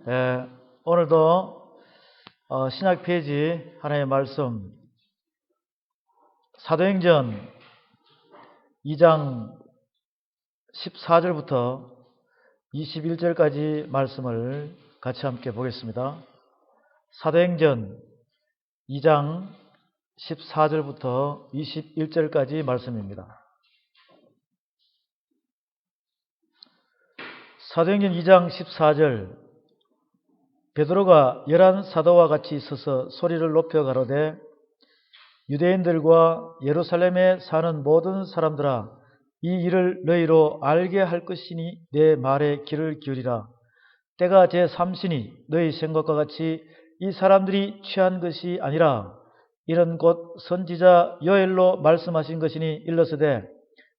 예, 오늘도 신약 페이지 하나의 말씀 사도행전 2장 14절부터 21절까지 말씀을 같이 함께 보겠습니다. 사도행전 2장 14절부터 21절까지 말씀입니다. 사도행전 2장 14절 베드로가 11 사도와 같이 서서 소리를 높여 가로되 유대인들과 예루살렘에 사는 모든 사람들아 이 일을 너희로 알게 할 것이니 내 말에 귀를 기울이라. 때가 제3시니 너희 생각과 같이 이 사람들이 취한 것이 아니라 이런 곧 선지자 요엘로 말씀하신 것이니 일러서되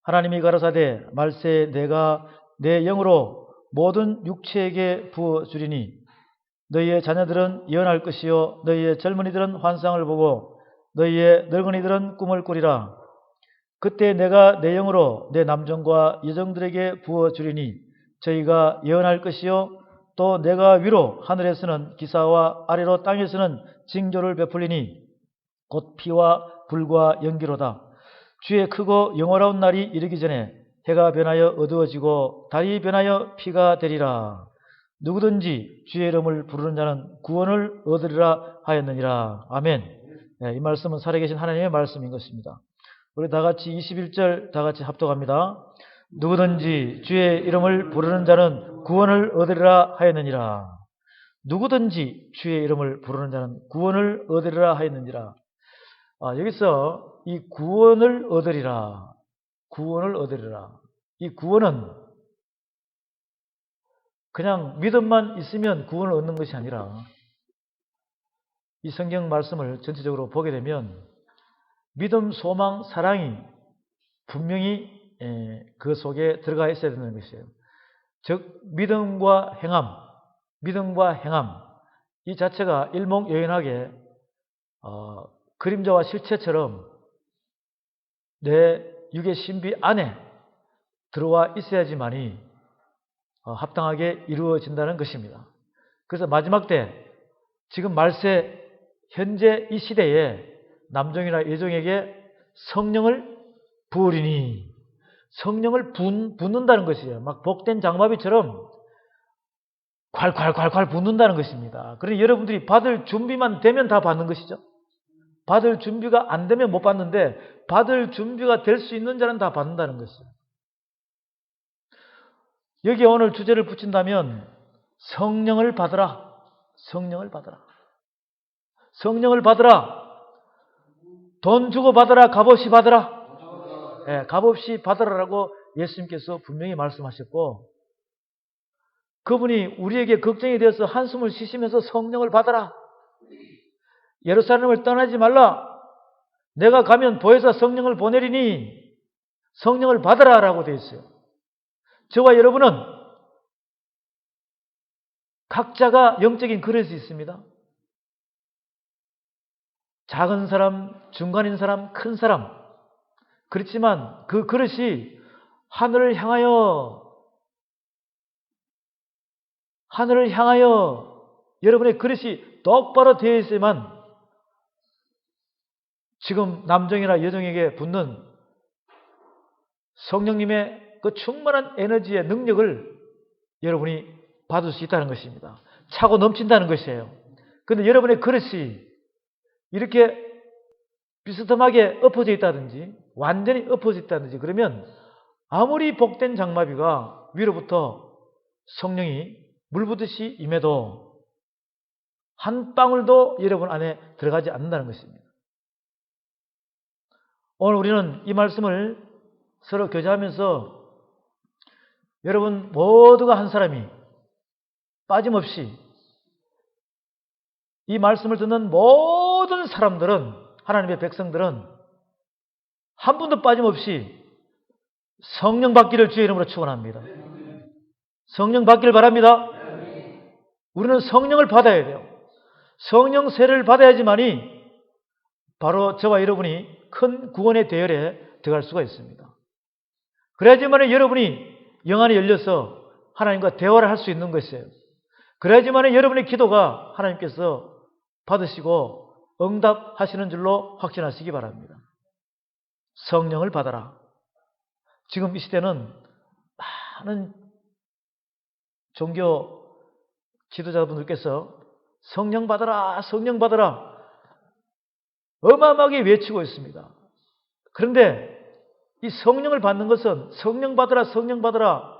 하나님이 가라사대 말세 내가 내 영으로 모든 육체에게 부어주리니 너희의 자녀들은 예언할 것이요 너희의 젊은이들은 환상을 보고 너희의 늙은이들은 꿈을 꾸리라. 그때 내가 내 영으로 내 남종과 여종들에게 부어주리니 저희가 예언할 것이요 또 내가 위로 하늘에서는 기사와 아래로 땅에서는 징조를 베풀리니 곧 피와 불과 연기로다. 주의 크고 영원한 날이 이르기 전에 해가 변하여 어두워지고 달이 변하여 피가 되리라. 누구든지 주의 이름을 부르는 자는 구원을 얻으리라 하였느니라. 아멘. 네, 이 말씀은 살아계신 하나님의 말씀인 것입니다. 우리 다같이 21절 다같이 합독합니다. 누구든지 주의 이름을 부르는 자는 구원을 얻으리라 하였느니라. 누구든지 주의 이름을 부르는 자는 구원을 얻으리라 하였느니라. 여기서 이 구원을 얻으리라. 구원을 얻으리라. 이 구원은 그냥 믿음만 있으면 구원을 얻는 것이 아니라 이 성경 말씀을 전체적으로 보게 되면 믿음, 소망, 사랑이 분명히 그 속에 들어가 있어야 되는 것이에요. 즉 믿음과 행함 이 자체가 일목요연하게 그림자와 실체처럼 내 육의 신비 안에 들어와 있어야지만이 합당하게 이루어진다는 것입니다. 그래서 마지막 때 지금 말세 현재 이 시대에 남종이나 여종에게 성령을 부으리니 성령을 붓는다는 것이에요. 막 복된 장마비처럼 콸콸콸콸 붓는다는 것입니다. 그러니 여러분들이 받을 준비만 되면 다 받는 것이죠. 받을 준비가 안 되면 못 받는데 받을 준비가 될 수 있는 자는 다 받는다는 것이에요. 여기에 오늘 주제를 붙인다면 성령을 받으라. 성령을 받으라. 성령을 받으라. 돈 주고 받으라. 값없이 받으라. 네, 값없이 받으라라고 예수님께서 분명히 말씀하셨고 그분이 우리에게 걱정이 되어서 한숨을 쉬시면서 성령을 받아라. 예루살렘을 떠나지 말라. 내가 가면 보혜사 성령을 보내리니 성령을 받으라 라고 되어 있어요. 저와 여러분은 각자가 영적인 그릇이 있습니다. 작은 사람, 중간인 사람, 큰 사람. 그렇지만 그 그릇이 하늘을 향하여 여러분의 그릇이 똑바로 되어 있어야만 지금 남종이나 여종에게 붙는 성령님의 그 충만한 에너지의 능력을 여러분이 받을 수 있다는 것입니다. 차고 넘친다는 것이에요. 그런데 여러분의 그릇이 이렇게 비스듬하게 엎어져 있다든지 완전히 엎어져 있다든지 그러면 아무리 복된 장마비가 위로부터 성령이 물부듯이 임해도 한 방울도 여러분 안에 들어가지 않는다는 것입니다. 오늘 우리는 이 말씀을 서로 교제하면서 여러분 모두가 한 사람이 빠짐없이 이 말씀을 듣는 모든 사람들은 하나님의 백성들은 한 분도 빠짐없이 성령 받기를 주의 이름으로 축원합니다. 성령 받기를 바랍니다. 우리는 성령을 받아야 돼요. 성령 세례를 받아야지만이 바로 저와 여러분이 큰 구원의 대열에 들어갈 수가 있습니다. 그래야지만 여러분이 영안이 열려서 하나님과 대화를 할 수 있는 것이에요. 그래야지만 여러분의 기도가 하나님께서 받으시고 응답하시는 줄로 확신하시기 바랍니다. 성령을 받아라. 지금 이 시대는 많은 종교 지도자분들께서 성령 받아라, 성령 받아라 어마어마하게 외치고 있습니다. 그런데 이 성령을 받는 것은 성령 받아라, 성령 받아라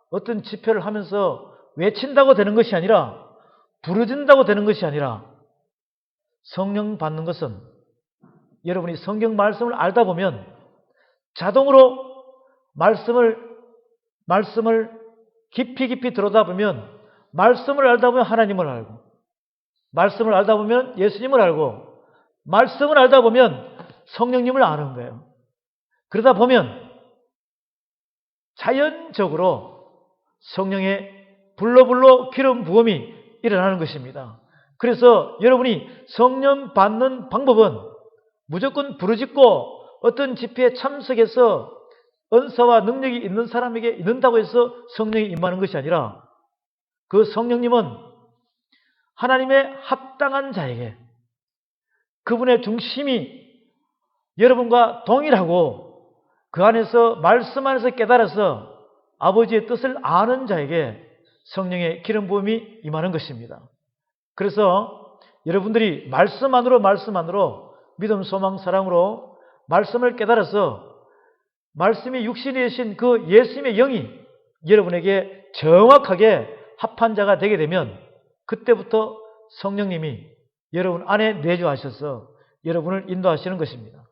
어떤 집회를 하면서 외친다고 되는 것이 아니라 부르진다고 되는 것이 아니라 성령 받는 것은 여러분이 성경 말씀을 알다 보면 자동으로 말씀을 깊이 들여다보면 말씀을 알다 보면 하나님을 알고 말씀을 알다 보면 예수님을 알고 말씀을 알다 보면 성령님을 아는 거예요. 그러다 보면 자연적으로 성령의 불로 기름 부음이 일어나는 것입니다. 그래서 여러분이 성령 받는 방법은 무조건 부르짖고 어떤 집회에 참석해서 은사와 능력이 있는 사람에게 있는다고 해서 성령이 임하는 것이 아니라 그 성령님은 하나님의 합당한 자에게 그분의 중심이 여러분과 동일하고 그 안에서 말씀 안에서 깨달아서 아버지의 뜻을 아는 자에게 성령의 기름 부음이 임하는 것입니다. 그래서 여러분들이 말씀 안으로 믿음, 소망, 사랑으로 말씀을 깨달아서 말씀이 육신이 되신 그 예수님의 영이 여러분에게 정확하게 합한 자가 되게 되면 그때부터 성령님이 여러분 안에 내주하셔서 여러분을 인도하시는 것입니다.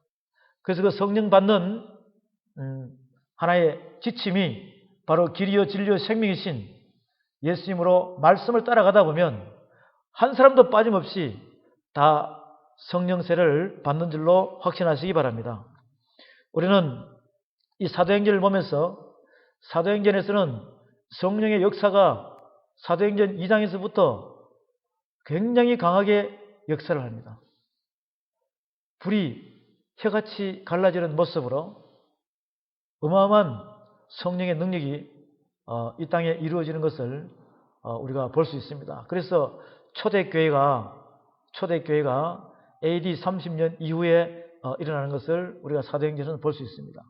그래서 그 성령 받는 하나의 지침이 바로 길이요 진리요 생명이신 예수님으로 말씀을 따라가다 보면 한 사람도 빠짐없이 다 성령세를 받는 줄로 확신하시기 바랍니다. 우리는 이 사도행전을 보면서 사도행전에서는 성령의 역사가 사도행전 2장에서부터 굉장히 강하게 역사를 합니다. 불이 혀같이 갈라지는 모습으로 어마어마한 성령의 능력이 이 땅에 이루어지는 것을 우리가 볼 수 있습니다. 그래서 초대교회가 AD 30년 이후에 일어나는 것을 우리가 사도행전에서 볼 수 있습니다.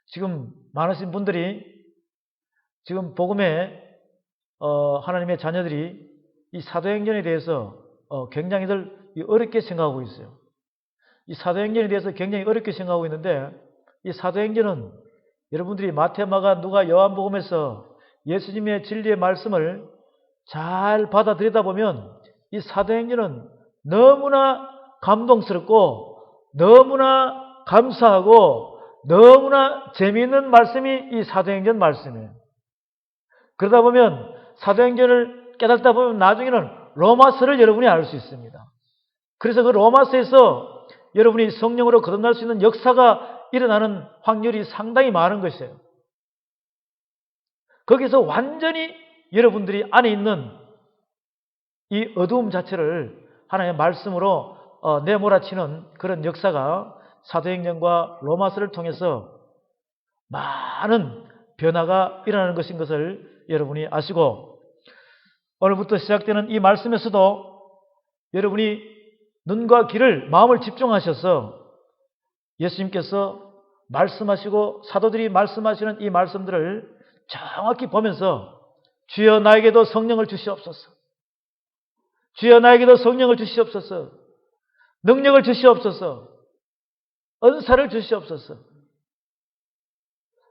지금 많으신 분들이 지금 복음의 하나님의 자녀들이 이 사도행전에 대해서 굉장히들 어렵게 생각하고 있어요. 이 사도행전에 대해서 굉장히 어렵게 생각하고 있는데 이 사도행전은 여러분들이 마태, 마가, 누가, 요한복음에서 예수님의 진리의 말씀을 잘 받아 들여다보면 이 사도행전은 너무나 감동스럽고 너무나 감사하고 너무나 재미있는 말씀이 이 사도행전 말씀이에요. 그러다 보면 사도행전을 깨닫다 보면 나중에는 로마서를 여러분이 알 수 있습니다. 그래서 그 로마서에서 여러분이 성령으로 거듭날 수 있는 역사가 일어나는 확률이 상당히 많은 것이에요. 거기서 완전히 여러분들이 안에 있는 이 어두움 자체를 하나님의 말씀으로 내몰아치는 그런 역사가 사도행전과 로마서를 통해서 많은 변화가 일어나는 것인 것을 여러분이 아시고 오늘부터 시작되는 이 말씀에서도 여러분이 눈과 귀를 마음을 집중하셔서 예수님께서 말씀하시고 사도들이 말씀하시는 이 말씀들을 정확히 보면서 주여 나에게도 성령을 주시옵소서. 주여 나에게도 성령을 주시옵소서. 능력을 주시옵소서. 은사를 주시옵소서.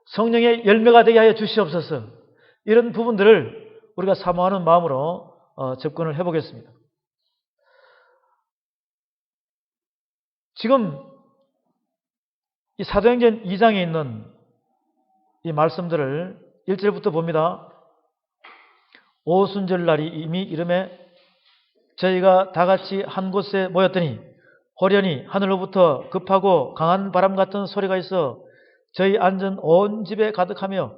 성령의 열매가 되게 하여 주시옵소서. 이런 부분들을 우리가 사모하는 마음으로 접근을 해보겠습니다. 지금 이 사도행전 2장에 있는 이 말씀들을 1절부터 봅니다. 오순절 날이 이미 이르매 저희가 다 같이 한 곳에 모였더니 호련히 하늘로부터 급하고 강한 바람 같은 소리가 있어 저희 앉은 온 집에 가득하며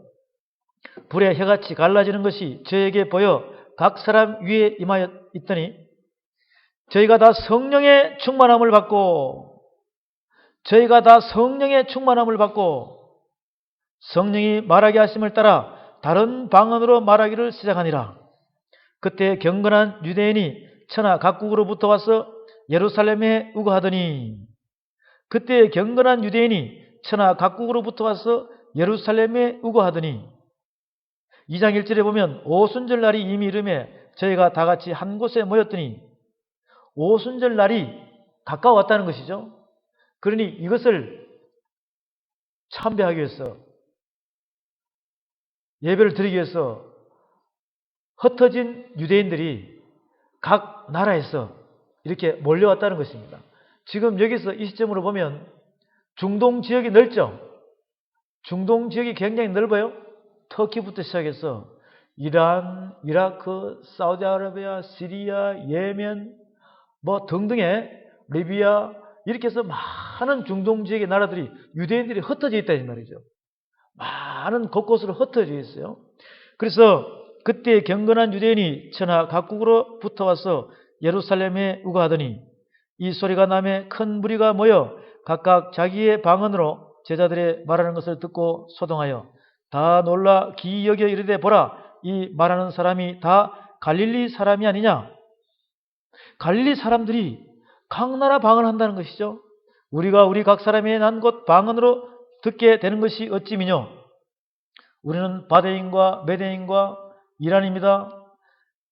불에 혀같이 갈라지는 것이 저에게 보여 각 사람 위에 임하여 있더니 저희가 다 성령의 충만함을 받고 성령이 말하게 하심을 따라 다른 방언으로 말하기를 시작하니라. 그때 경건한 유대인이 천하 각국으로부터 와서 예루살렘에 우거하더니, 그때 경건한 유대인이 천하 각국으로부터 와서 예루살렘에 우거하더니, 2장 1절에 보면 오순절 날이 이미 이름에 저희가 다 같이 한 곳에 모였더니, 오순절 날이 가까웠다는 것이죠. 그러니 이것을 참배하기 위해서, 예배를 드리기 위해서 흩어진 유대인들이 각 나라에서 이렇게 몰려왔다는 것입니다. 지금 여기서 이 시점으로 보면 중동 지역이 넓죠. 중동 지역이 굉장히 넓어요. 터키부터 시작해서 이란, 이라크, 사우디아라비아, 시리아, 예멘 뭐 등등의 리비아, 이렇게 해서 많은 중동 지역의 나라들이, 유대인들이 흩어져 있다 이 말이죠. 많은 곳곳으로 흩어져 있어요. 그래서 그때 경건한 유대인이 천하 각국으로부터 와서 예루살렘에 우거하더니, 이 소리가 나매 큰 무리가 모여 각각 자기의 방언으로 제자들의 말하는 것을 듣고 소동하여 다 놀라 기이 여겨 이르되, 보라, 이 말하는 사람이 다 갈릴리 사람이 아니냐. 갈릴리 사람들이 각 나라 방언을 한다는 것이죠. 우리가 우리 각 사람의 난 곳 방언으로 듣게 되는 것이 어찌미뇨. 우리는 바데인과 메데인과 이란입니다.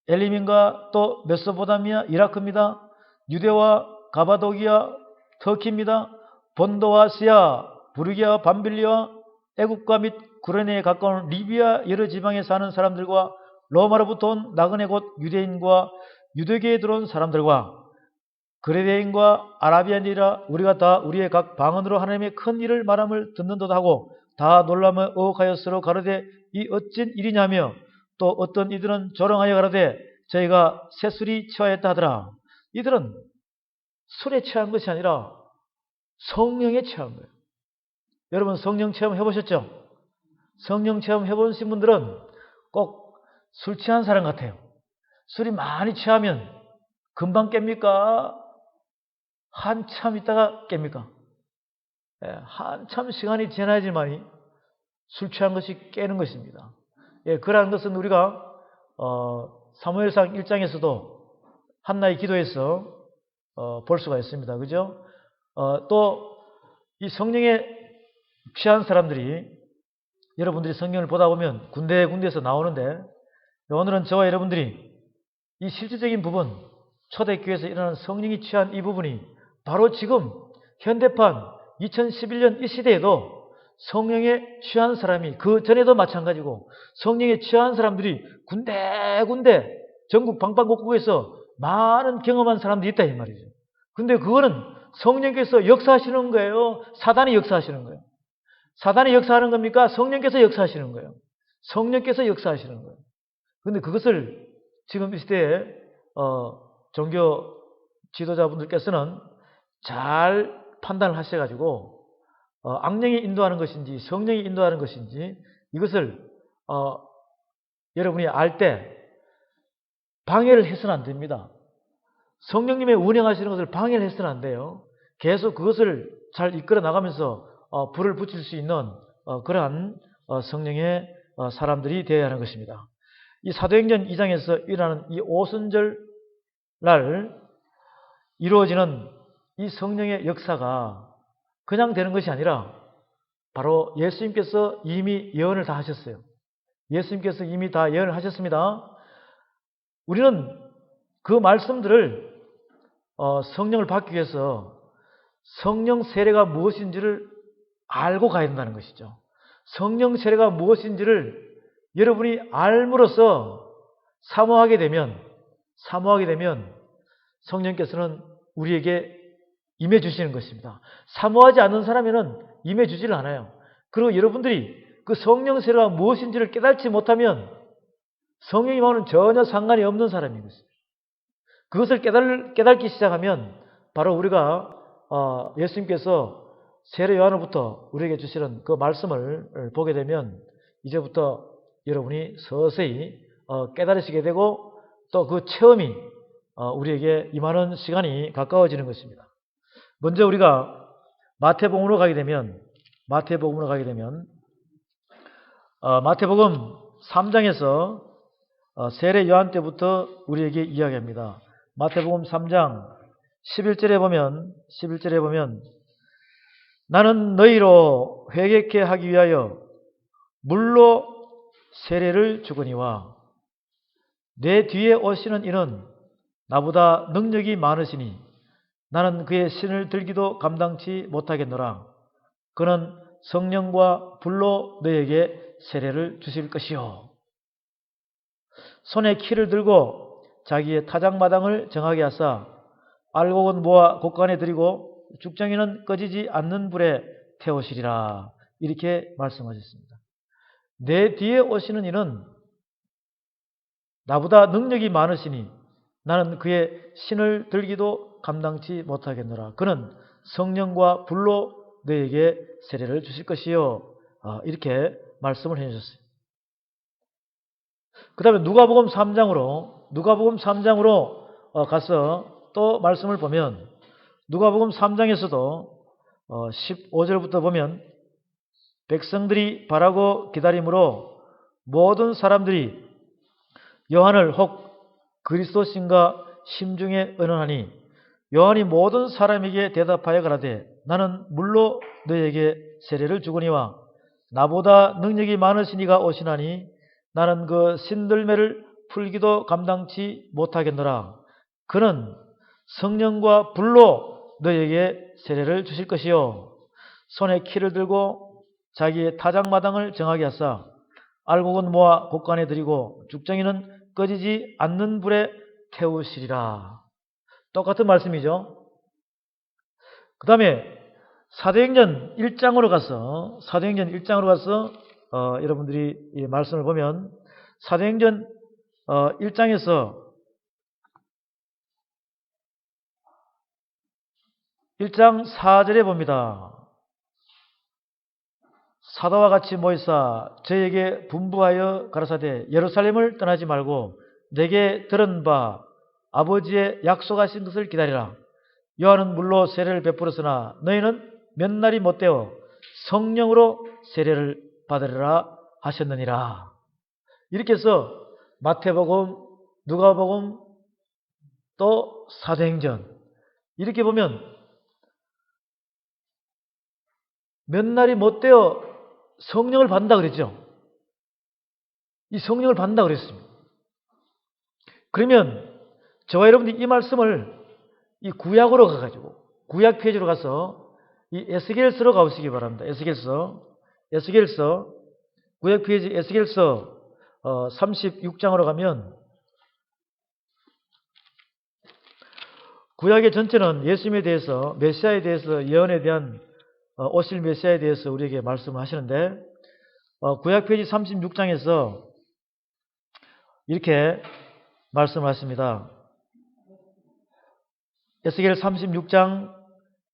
엘림인과 또 메소포타미아, 이라크입니다. 유대와 가바도기아, 터키입니다. 본도와 시아, 부르기아, 밤빌리아, 애국과 및 구레네에 가까운 리비아 여러 지방에 사는 사람들과 로마로부터 온 나그네 곧 유대인과 유대교에 들어온 사람들과 그레데인과 아라비아인이라 우리가 다 우리의 각 방언으로 하나님의 큰 일을 말함을 듣는도다 하고 다 놀라며 의혹하여 서로 가로되, 이 어찐 일이냐며, 또 어떤 이들은 조롱하여 가로되, 저희가 새술이 취하였다 하더라. 이들은 술에 취한 것이 아니라 성령에 취한 거예요. 여러분 성령 체험 해보셨죠? 성령 체험 해보신 분들은 꼭 술 취한 사람 같아요. 술이 많이 취하면 금방 깹니까? 한참 있다가 깹니까? 한참 시간이 지나야지만이 술 취한 것이 깨는 것입니다. 그러한 것은 우리가 사무엘상 1장에서도 한나의 기도에서 볼 수가 있습니다. 그죠? 또 이 성령에 취한 사람들이, 여러분들이 성경을 보다 보면 군데군데에서 나오는데, 오늘은 저와 여러분들이 이 실질적인 부분, 초대교회에서 일어나는 성령이 취한 이 부분이 바로 지금 현대판 2011년 이 시대에도 성령에 취한 사람이, 그 전에도 마찬가지고 성령에 취한 사람들이 군데군데 전국 방방곡곡에서 많은 경험한 사람들이 있다 이 말이죠. 근데 그거는 성령께서 역사하시는 거예요? 사단이 역사하시는 거예요? 사단이 역사하는 겁니까? 성령께서 역사하시는 거예요. 성령께서 역사하시는 거예요. 근데 그것을 지금 이 시대에 종교 지도자분들께서는 잘 판단을 하셔가지고 악령이 인도하는 것인지 성령이 인도하는 것인지 이것을 여러분이 알 때 방해를 해서는 안 됩니다. 성령님의 운행하시는 것을 방해를 해서는 안 돼요. 계속 그것을 잘 이끌어 나가면서 불을 붙일 수 있는 그러한 성령의 사람들이 되어야 하는 것입니다. 이 사도행전 2장에서 일어나는 이 오순절 날 이루어지는 이 성령의 역사가 그냥 되는 것이 아니라 바로 예수님께서 이미 예언을 다 하셨어요. 예수님께서 이미 다 예언을 하셨습니다. 우리는 그 말씀들을 성령을 받기 위해서 성령 세례가 무엇인지를 알고 가야 된다는 것이죠. 성령 세례가 무엇인지를 여러분이 알므로써 사모하게 되면 성령께서는 우리에게 임해 주시는 것입니다. 사모하지 않는 사람에는 임해 주지를 않아요. 그리고 여러분들이 그 성령 세례가 무엇인지를 깨닫지 못하면 성령님과는 전혀 상관이 없는 사람인 것입니다. 그것을 깨닫기 시작하면 바로 우리가 예수님께서 세례 요한으로부터 우리에게 주시는 그 말씀을 보게 되면 이제부터 여러분이 서서히 깨달으시게 되고 또 그 체험이 우리에게 임하는 시간이 가까워지는 것입니다. 먼저 우리가 마태복음으로 가게 되면 마태복음 3장에서 세례 요한 때부터 우리에게 이야기합니다. 마태복음 3장 11절에 보면 나는 너희로 회개케 하기 위하여 물로 세례를 주거니와 내 뒤에 오시는 이는 나보다 능력이 많으시니 나는 그의 신을 들기도 감당치 못하겠노라. 그는 성령과 불로 너에게 세례를 주실 것이요. 손에 키를 들고 자기의 타작마당을 정하게 하사 알곡은 모아 곳간에 들이고 죽정이는 꺼지지 않는 불에 태우시리라. 이렇게 말씀하셨습니다. 내 뒤에 오시는 이는 나보다 능력이 많으시니 나는 그의 신을 들기도 감당치 못하겠노라. 그는 성령과 불로 너에게 세례를 주실 것이요. 이렇게 말씀을 해주셨어요. 그 다음에 누가복음 3장으로 가서 또 말씀을 보면 누가복음 3장에서도 15절부터 보면 백성들이 바라고 기다림으로 모든 사람들이 요한을 혹 그리스도신가 심중에 의논하니 요한이 모든 사람에게 대답하여 가라되 나는 물로 너에게 세례를 주거니와 나보다 능력이 많으신 이가 오시나니 나는 그 신들매를 풀기도 감당치 못하겠노라. 그는 성령과 불로 너에게 세례를 주실 것이요. 손에 키를 들고 자기의 타작마당을 정하게 하사 알곡은 모아 곳간에 들이고 죽정이는 꺼지지 않는 불에 태우시리라. 똑같은 말씀이죠. 그 다음에 사도행전 1장으로 가서 여러분들이 이 말씀을 보면 사도행전 1장에서 1장 4절에 봅니다. 사도와 같이 모이사 저에게 분부하여 가라사대 예루살렘을 떠나지 말고 내게 들은 바 아버지의 약속하신 것을 기다리라. 요한은 물로 세례를 베풀었으나 너희는 몇 날이 못되어 성령으로 세례를 받으리라 하셨느니라. 이렇게 해서 마태복음, 누가복음, 또 사도행전 이렇게 보면 몇 날이 못되어 성령을 받는다 그랬죠. 이 성령을 받는다 그랬습니다. 그러면 저와 여러분들이 이 말씀을 이 구약으로 가가지고 구약 페이지로 가서 이 에스겔서로 가보시기 바랍니다. 에스겔서 구약 페이지 에스겔서 36장으로 가면 구약의 전체는 예수님에 대해서 메시아에 대해서 예언에 대한 오실 메시아에 대해서 우리에게 말씀을 하시는데 구약 페이지 36장에서 이렇게 말씀을 하십니다. 에스겔 36장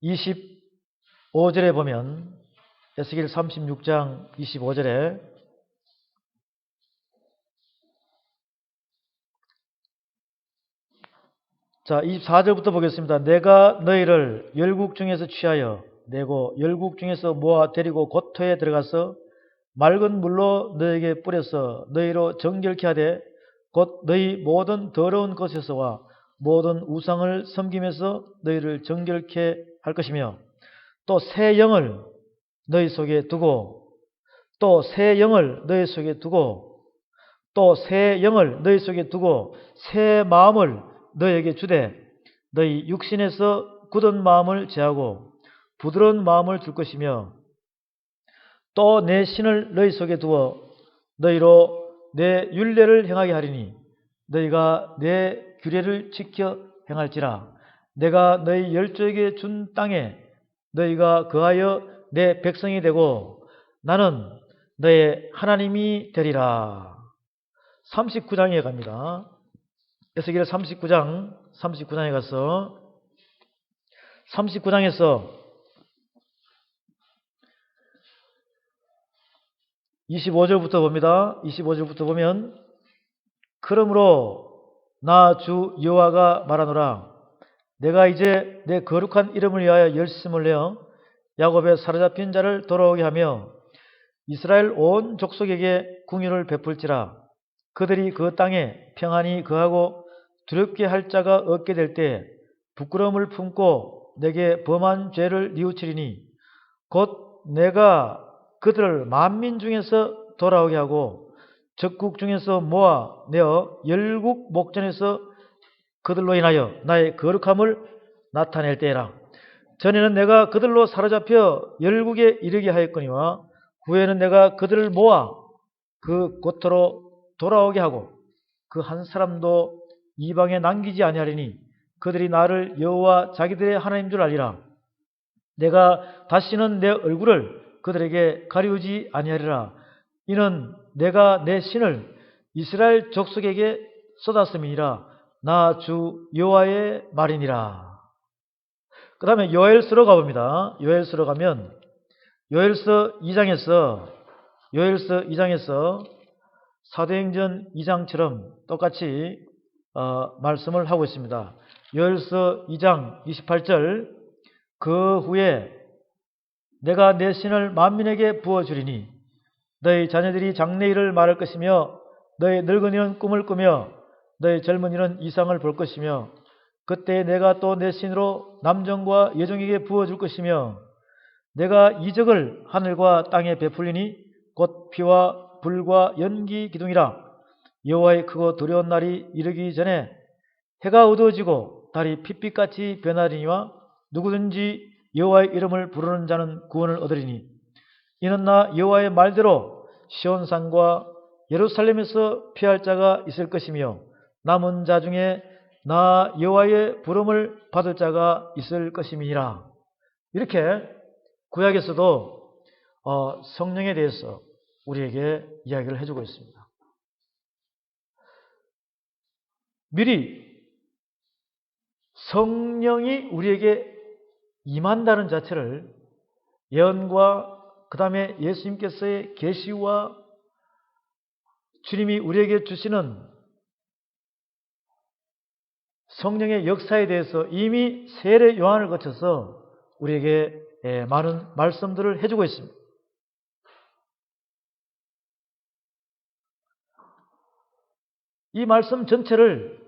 25절에 보면 에스겔 36장 25절에 자 24절부터 보겠습니다. 내가 너희를 열국 중에서 취하여 내고 열국 중에서 모아 데리고 고토에 들어가서 맑은 물로 너에게 뿌려서 너희로 정결케 하되 곧 너희 모든 더러운 것에서와 모든 우상을 섬기면서 너희를 정결케 할 것이며 또 새 영을 너희 속에 두고 또 새 영을 너희 속에 두고 또 새 영을 너희 속에 두고 새 마음을 너희에게 주되 너희 육신에서 굳은 마음을 제하고 부드러운 마음을 줄 것이며 또 내 신을 너희 속에 두어 너희로 내 율례를 행하게 하리니 너희가 내 규례를 지켜 행할지라. 내가 너희 열조에게 준 땅에 너희가 거하여 내 백성이 되고 나는 너의 하나님이 되리라. 39장에 갑니다. 에스겔 39장에 가서 39장에서 25절부터 봅니다. 25절부터 보면 그러므로 나 주 여호와가 말하노라. 내가 이제 내 거룩한 이름을 위하여 열심을 내어 야곱의 사로잡힌 자를 돌아오게 하며 이스라엘 온 족속에게 궁유를 베풀지라. 그들이 그 땅에 평안히 거하고 두렵게 할 자가 없게 될 때 부끄러움을 품고 내게 범한 죄를 뉘우치리니 곧 내가 그들을 만민 중에서 돌아오게 하고 적국 중에서 모아 내어 열국 목전에서 그들로 인하여 나의 거룩함을 나타낼 때라. 전에는 내가 그들로 사로잡혀 열국에 이르게 하였거니와 후에는 내가 그들을 모아 그 곳으로 돌아오게 하고 그 한 사람도 이방에 남기지 아니하리니 그들이 나를 여호와 자기들의 하나님인 줄 알리라. 내가 다시는 내 얼굴을 그들에게 가리우지 아니하리라. 이는 내가 내 신을 이스라엘 족속에게 쏟았음이니라. 나 주 여호와의 말이니라. 그 다음에 요엘서로 가봅니다. 요엘서로 가면 요엘서 2장에서 사도행전 2장처럼 똑같이 말씀을 하고 있습니다. 요엘서 2장 28절 그 후에 내가 내 신을 만민에게 부어주리니 너희 자녀들이 장래일을 말할 것이며 너희 늙은이는 꿈을 꾸며 너희 젊은이는 이상을 볼 것이며 그때 내가 또 내 신으로 남종과 여종에게 부어줄 것이며 내가 이적을 하늘과 땅에 베풀리니 곧 피와 불과 연기 기둥이라. 여호와의 크고 두려운 날이 이르기 전에 해가 어두워지고 달이 핏빛같이 변하리니와 누구든지 여호와의 이름을 부르는 자는 구원을 얻으리니 이는 나 여호와의 말대로 시온산과 예루살렘에서 피할 자가 있을 것이며 남은 자 중에 나 여호와의 부름을 받을 자가 있을 것임이니라. 이렇게 구약에서도 성령에 대해서 우리에게 이야기를 해주고 있습니다. 미리 성령이 우리에게 임한다는 자체를 예언과 그 다음에 예수님께서의 계시와 주님이 우리에게 주시는 성령의 역사에 대해서 이미 세례 요한을 거쳐서 우리에게 많은 말씀들을 해주고 있습니다. 이 말씀 전체를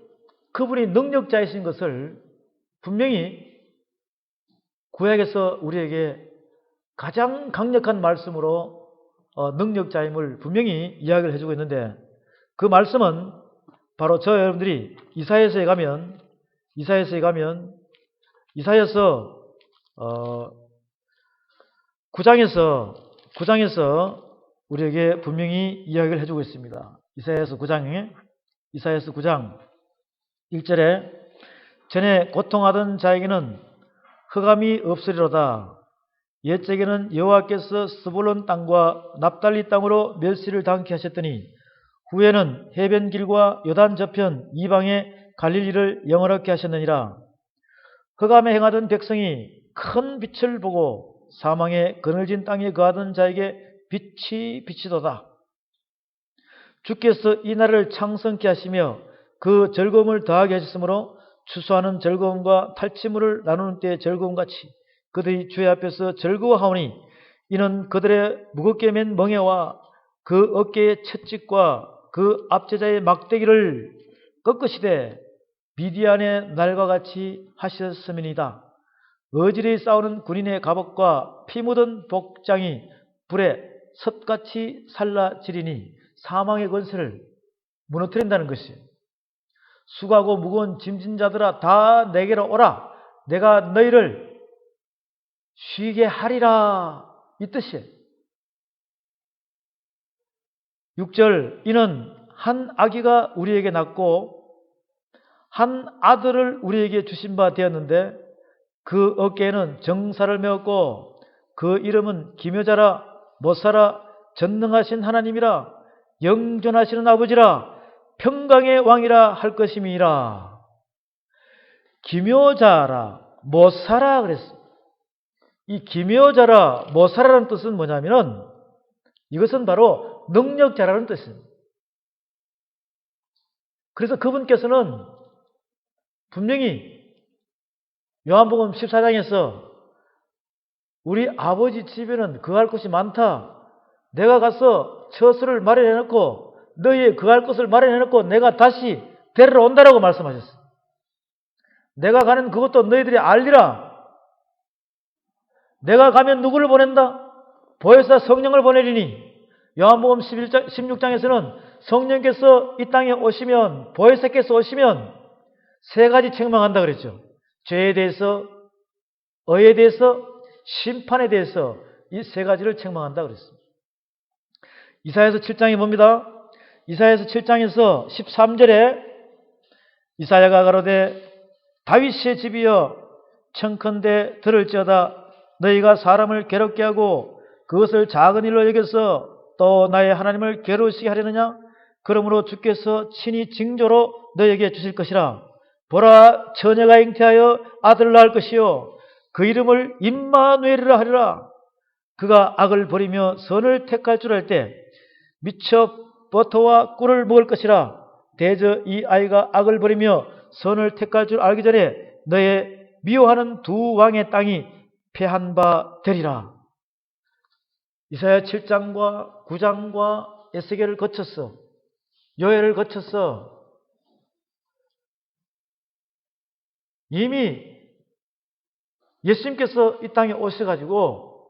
그분이 능력자이신 것을 분명히 구약에서 우리에게 가장 강력한 말씀으로 능력자임을 분명히 이야기를 해주고 있는데 그 말씀은 바로 저 여러분들이 이사야서에 가면 이사야서 9장에서 우리에게 분명히 이야기를 해주고 있습니다. 이사야서 9장 1절에 전에 고통하던 자에게는 흑암이 없으리로다. 옛적에는 여호와께서 스불론 땅과 납달리 땅으로 멸시를 당케 하셨더니 후에는 해변길과 요단 저편 이방의 갈릴리를 영원하게 하셨느니라. 흑암에 행하던 백성이 큰 빛을 보고 사망의 그늘진 땅에 거하던 자에게 빛이 비치도다. 주께서 이 날을 창성케 하시며 그 즐거움을 더하게 하셨으므로 추수하는 즐거움과 탈취물을 나누는 때의 즐거움같이 그들이 주의 앞에서 즐거워하오니 이는 그들의 무겁게 맨 멍에와 그 어깨의 채찍과 그 압제자의 막대기를 꺾으시되 미디안의 날과 같이 하셨음이니이다. 어지러이 싸우는 군인의 갑옷과 피 묻은 복장이 불에 섭같이 살라지리니 사망의 권세를 무너뜨린다는 것이에요. 수고하고 무거운 짐진 자들아 다 내게로 오라. 내가 너희를 쉬게 하리라. 이 뜻이에요. 6절 이는 한 아기가 우리에게 낳고 한 아들을 우리에게 주신 바 되었는데 그 어깨에는 정사를 메었고 그 이름은 기묘자라 못사라 전능하신 하나님이라 영존하시는 아버지라 평강의 왕이라 할 것임이라. 기묘자라 못사라 그랬어요. 이 기묘자라 못사라라는 뜻은 뭐냐면은 이것은 바로 능력자라는 뜻입니다. 그래서 그분께서는 분명히 요한복음 14장에서 우리 아버지 집에는 거할 곳이 많다. 내가 가서 처소를 마련해놓고 너희의 거할 곳을 마련해놓고 내가 다시 데리러 온다라고 말씀하셨어요. 내가 가는 그것도 너희들이 알리라. 내가 가면 누구를 보낸다? 보혜사 성령을 보내리니. 요한복음 16장에서는 성령께서 이 땅에 오시면, 보혜사께서 오시면 세 가지 책망한다 그랬죠. 죄에 대해서, 의에 대해서, 심판에 대해서 이 세 가지를 책망한다 그랬습니다. 이사야서 7장이 뭡니다? 이사야서 7장에서 13절에 이사야가 가로되 다윗의 집이여 청컨대 들을지어다. 너희가 사람을 괴롭게 하고 그것을 작은 일로 여겨서 또 나의 하나님을 괴로우시게 하려느냐? 그러므로 주께서 친히 징조로 너희에게 주실 것이라. 보라, 처녀가 잉태하여 아들을 낳을 것이요 그 이름을 임마누엘이라 하리라. 그가 악을 버리며 선을 택할 줄 알 때 미쳐 버터와 꿀을 먹을 것이라. 대저 이 아이가 악을 버리며 선을 택할 줄 알기 전에 너의 미워하는 두 왕의 땅이 패한 바 되리라. 이사야 7장과 9장과 에스겔을 거쳤어. 요엘을 거쳤어. 이미 예수님께서 이 땅에 오셔가지고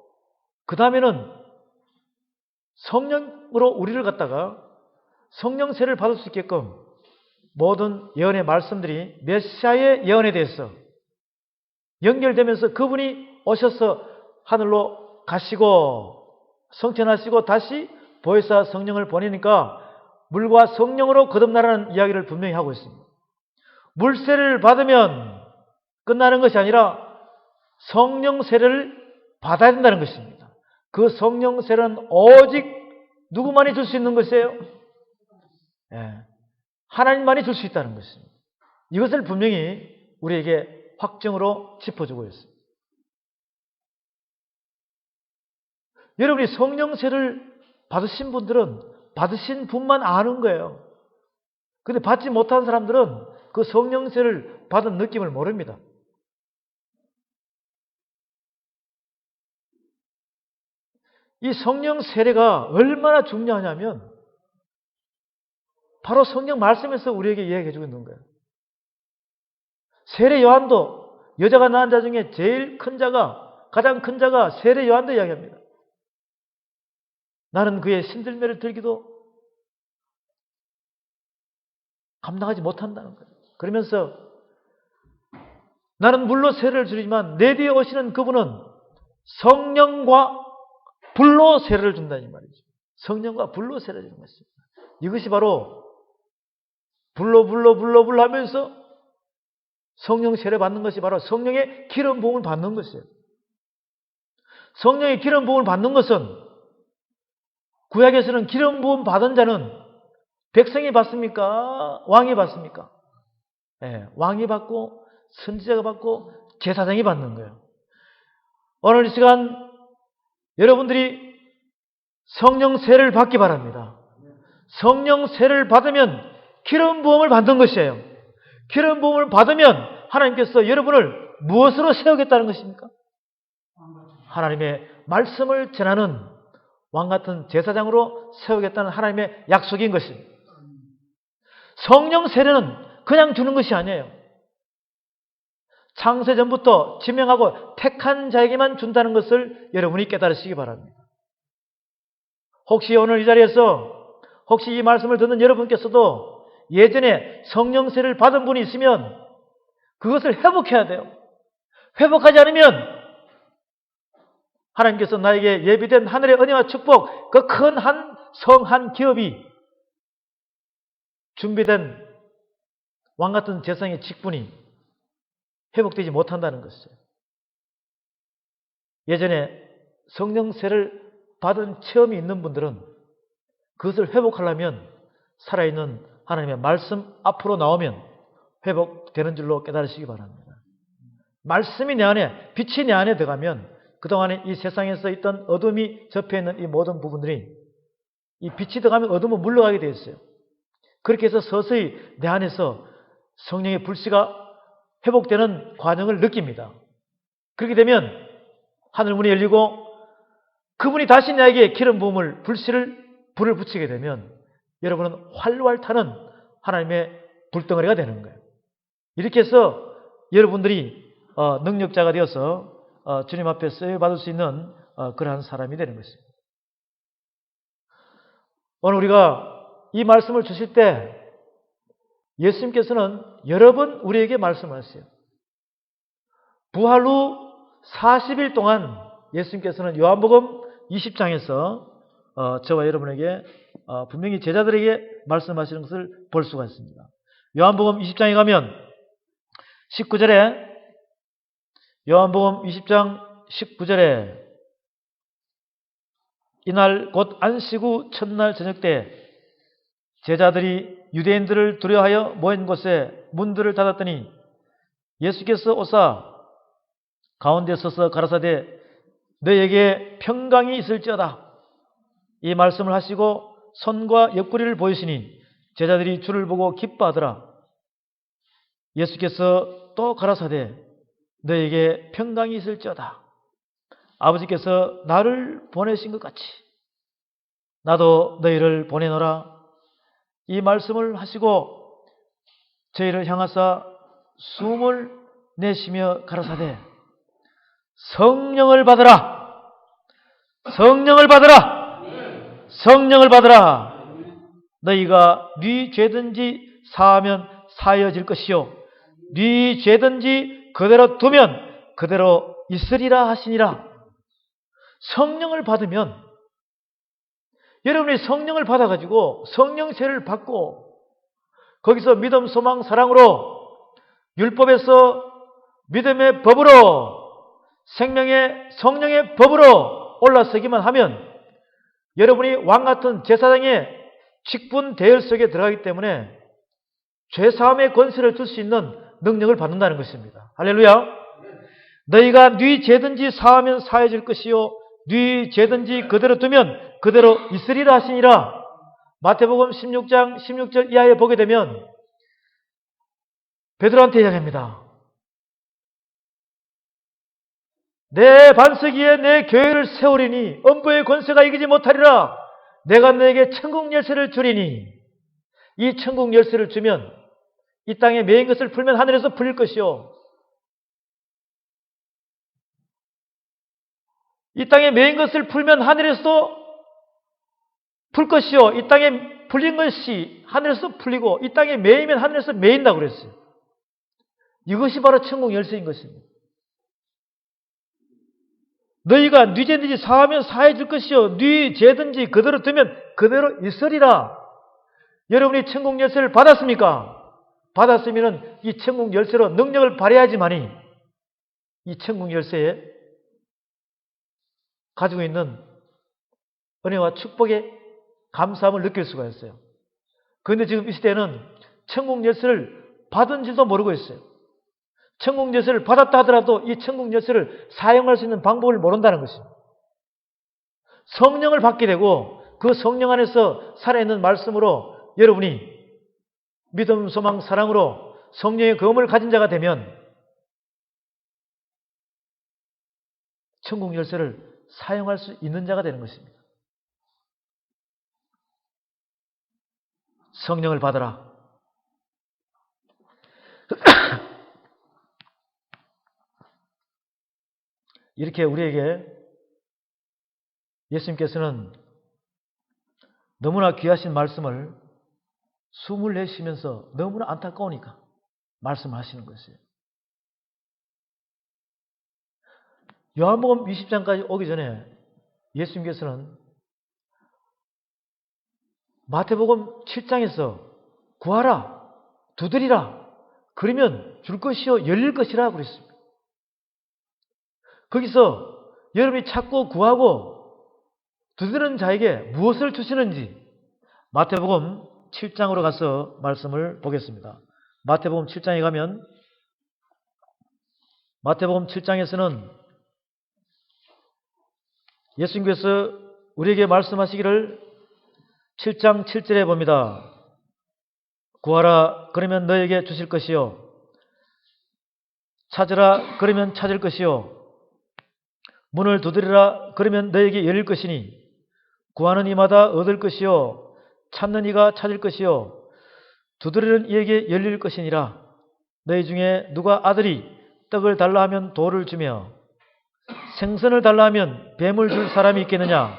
그 다음에는 성령으로 우리를 갖다가 성령세를 받을 수 있게끔 모든 예언의 말씀들이 메시아의 예언에 대해서 연결되면서 그분이 오셔서 하늘로 가시고 성천하시고 다시 보혜사 성령을 보내니까 물과 성령으로 거듭나라는 이야기를 분명히 하고 있습니다. 물세를 받으면 끝나는 것이 아니라 성령세를 받아야 된다는 것입니다. 그 성령세는 오직 누구만이 줄 수 있는 것이에요? 하나님만이 줄 수 있다는 것입니다. 이것을 분명히 우리에게 확정으로 짚어주고 있습니다. 여러분이 성령세를 받으신 분들은 받으신 분만 아는 거예요. 그런데 받지 못한 사람들은 그 성령세를 받은 느낌을 모릅니다. 이 성령 세례가 얼마나 중요하냐면 바로 성경 말씀에서 우리에게 이야기해 주고 있는 거예요. 세례 요한도 여자가 낳은 자 중에 제일 큰 자가, 가장 큰 자가 세례 요한도 이야기합니다. 나는 그의 신들매를 들기도 감당하지 못한다는 거예요. 그러면서 나는 물로 세례를 주지만 내 뒤에 오시는 그분은 성령과 불로 세례를 준다는 말이죠. 성령과 불로 세례를 주는 것입니다. 이것이 바로 불로 하면서 성령 세례 받는 것이 바로 성령의 기름 부음을 받는 것이에요. 성령의 기름 부음을 받는 것은 구약에서는 기름 부음 받은 자는 백성이 받습니까? 왕이 받습니까? 왕이 받고 선지자가 받고 제사장이 받는 거예요. 오늘 이 시간 여러분들이 성령 세례를 받기 바랍니다. 성령 세례를 받으면 기름 부음을 받는 것이에요. 기름 부음을 받으면 하나님께서 여러분을 무엇으로 세우겠다는 것입니까? 하나님의 말씀을 전하는 왕같은 제사장으로 세우겠다는 하나님의 약속인 것입니다. 성령 세례는 그냥 주는 것이 아니에요. 창세전부터 지명하고 택한 자에게만 준다는 것을 여러분이 깨달으시기 바랍니다. 혹시 오늘 이 자리에서 혹시 이 말씀을 듣는 여러분께서도 예전에 성령 세례를 받은 분이 있으면 그것을 회복해야 돼요. 회복하지 않으면 하나님께서 나에게 예비된 하늘의 은혜와 축복, 그 큰 한 기업이 준비된 왕같은 제사장의 직분이 회복되지 못한다는 것이에요. 예전에 성령세를 받은 체험이 있는 분들은 그것을 회복하려면 살아있는 하나님의 말씀 앞으로 나오면 회복되는 줄로 깨달으시기 바랍니다. 말씀이 내 안에, 빛이 내 안에 들어가면 그동안에 이 세상에서 있던 어둠이 접해있는 이 모든 부분들이 이 빛이 들어가면 어둠은 물러가게 되어 있어요. 그렇게 해서 서서히 내 안에서 성령의 불씨가 회복되는 과정을 느낍니다. 그렇게 되면 하늘문이 열리고 그분이 다시 나에게 기름 부음을 불을 붙이게 되면 여러분은 활활 타는 하나님의 불덩어리가 되는 거예요. 이렇게 해서 여러분들이 능력자가 되어서 주님 앞에 쓰여받을 수 있는 그러한 사람이 되는 것입니다. 오늘 우리가 이 말씀을 주실 때 예수님께서는 여러 번 우리에게 말씀하셨어요. 부활 후 40일 동안 예수님께서는 요한복음 20장에서 저와 여러분에게 분명히 제자들에게 말씀하시는 것을 볼 수가 있습니다. 요한복음 20장에 가면 19절에 요한복음 20장 19절에 이날 곧 안식 후 첫날 저녁 때 제자들이 유대인들을 두려워하여 모인 곳에 문들을 닫았더니 예수께서 오사 가운데 서서 가라사대 너에게 평강이 있을지어다. 이 말씀을 하시고 손과 옆구리를 보이시니 제자들이 주를 보고 기뻐하더라. 예수께서 또 가라사대 너에게 평강이 있을지어다. 아버지께서 나를 보내신 것 같이 나도 너희를 보내노라. 이 말씀을 하시고 저희를 향하사 숨을 내쉬며 가라사대 성령을 받으라. 성령을 받으라. 성령을 받으라. 너희가 네 죄든지 사하면 사여질 것이요 네 죄든지 그대로 두면 그대로 있으리라 하시니라. 성령을 받으면 여러분이 성령을 받아가지고 성령세를 받고 거기서 믿음, 소망, 사랑으로 율법에서 믿음의 법으로 생명의 성령의 법으로 올라서기만 하면 여러분이 왕같은 제사장의 직분 대열 속에 들어가기 때문에 죄사함의 권세를 줄 수 있는 능력을 받는다는 것입니다. 할렐루야. 너희가 네 죄든지 사하면 사해질 것이요 네 죄든지 그대로 두면 그대로 있으리라 하시니라. 마태복음 16장 16절 이하에 보게 되면 베드로한테 이야기합니다. 내 반석 위에 내 교회를 세우리니 엄부의 권세가 이기지 못하리라. 내가 너에게 천국 열쇠를 주리니 이 천국 열쇠를 주면 이 땅에 매인 것을 풀면 하늘에서 풀릴 것이요 이 땅에 매인 것을 풀면 하늘에서도 풀 것이요 이 땅에 풀린 것이 하늘에서 풀리고 이 땅에 매이면 하늘에서 매인다고 그랬어요. 이것이 바로 천국 열쇠인 것입니다. 너희가 네 죄든지 사하면 사해질 것이요 네 죄든지 그대로 두면 그대로 있으리라. 여러분이 천국 열쇠를 받았습니까? 받았으면 이 천국 열쇠로 능력을 발휘해야지만이 이 천국 열쇠에 가지고 있는 은혜와 축복의 감사함을 느낄 수가 있어요. 그런데 지금 이 시대는 천국 열쇠를 받은지도 모르고 있어요. 천국 열쇠를 받았다 하더라도 이 천국 열쇠를 사용할 수 있는 방법을 모른다는 것입니다. 성령을 받게 되고 그 성령 안에서 살아있는 말씀으로 여러분이 믿음, 소망, 사랑으로 성령의 검을 가진 자가 되면 천국 열쇠를 사용할 수 있는 자가 되는 것입니다. 성령을 받아라. 이렇게 우리에게 예수님께서는 너무나 귀하신 말씀을 숨을 내쉬면서 너무나 안타까우니까 말씀하시는 것이에요. 요한복음 20장까지 오기 전에 예수님께서는 마태복음 7장에서 구하라, 두드리라, 그러면 줄 것이요 열릴 것이라 그랬습니다. 거기서 여러분이 찾고 구하고 두드리는 자에게 무엇을 주시는지 마태복음 7장으로 가서 말씀을 보겠습니다. 마태복음 7장에 가면 마태복음 7장에서는 예수님께서 우리에게 말씀하시기를 7장 7절에 봅니다. 구하라 그러면 너에게 주실 것이요 찾으라 그러면 찾을 것이요 문을 두드리라 그러면 너에게 열릴 것이니 구하는 이마다 얻을 것이요 찾는 이가 찾을 것이요 두드리는 이에게 열릴 것이니라. 너희 중에 누가 아들이 떡을 달라 하면 돌을 주며 생선을 달라 하면 뱀을 줄 사람이 있겠느냐?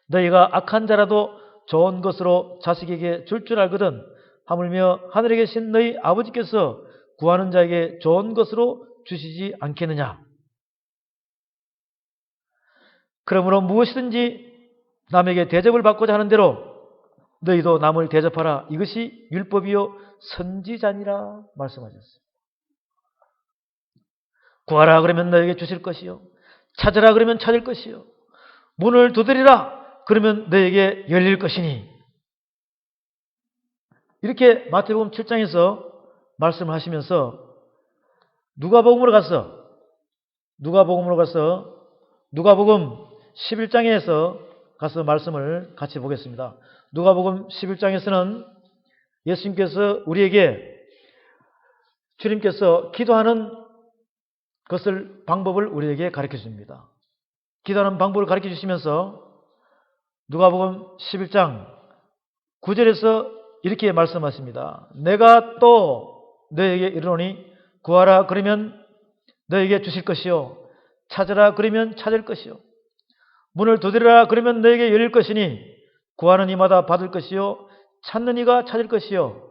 너희가 악한 자라도 좋은 것으로 자식에게 줄 알거든 하물며 하늘에 계신 너희 아버지께서 구하는 자에게 좋은 것으로 주시지 않겠느냐? 그러므로 무엇이든지 남에게 대접을 받고자 하는 대로 너희도 남을 대접하라. 이것이 율법이요 선지자니라 말씀하셨어요. 구하라 그러면 너에게 주실 것이요 찾으라 그러면 찾을 것이요 문을 두드리라 그러면 너에게 열릴 것이니. 이렇게 마태복음 7장에서 말씀을 하시면서 누가복음 11장에서 가서 말씀을 같이 보겠습니다. 누가복음 11장에서는 예수님께서 우리에게 주님께서 기도하는 방법을 우리에게 가르쳐 줍니다. 기도하는 방법을 가르쳐 주시면서 누가복음 11장 9절에서 이렇게 말씀하십니다. 내가 또 너에게 이르노니 구하라 그러면 너에게 주실 것이요 찾으라 그러면 찾을 것이요 문을 두드리라 그러면 너에게 열릴 것이니 구하는 이마다 받을 것이요 찾는 이가 찾을 것이요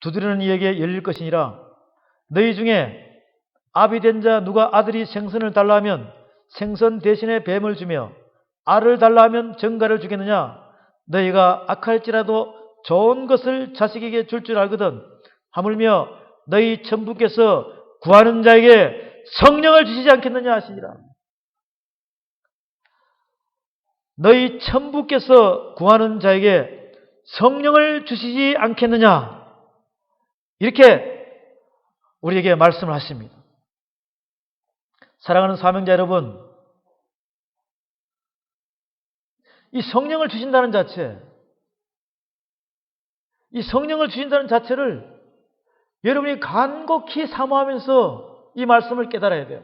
두드리는 이에게 열릴 것이니라. 너희 중에 아비된 자 누가 아들이 생선을 달라 하면 생선 대신에 뱀을 주며 알을 달라 하면 정갈을 주겠느냐? 너희가 악할지라도 좋은 것을 자식에게 줄 알거든 하물며 너희 천부께서 구하는 자에게 성령을 주시지 않겠느냐 하시니라. 너희 천부께서 구하는 자에게 성령을 주시지 않겠느냐? 이렇게 우리에게 말씀을 하십니다. 사랑하는 사명자 여러분, 이 성령을 주신다는 자체, 이 성령을 주신다는 자체를 여러분이 간곡히 사모하면서 이 말씀을 깨달아야 돼요.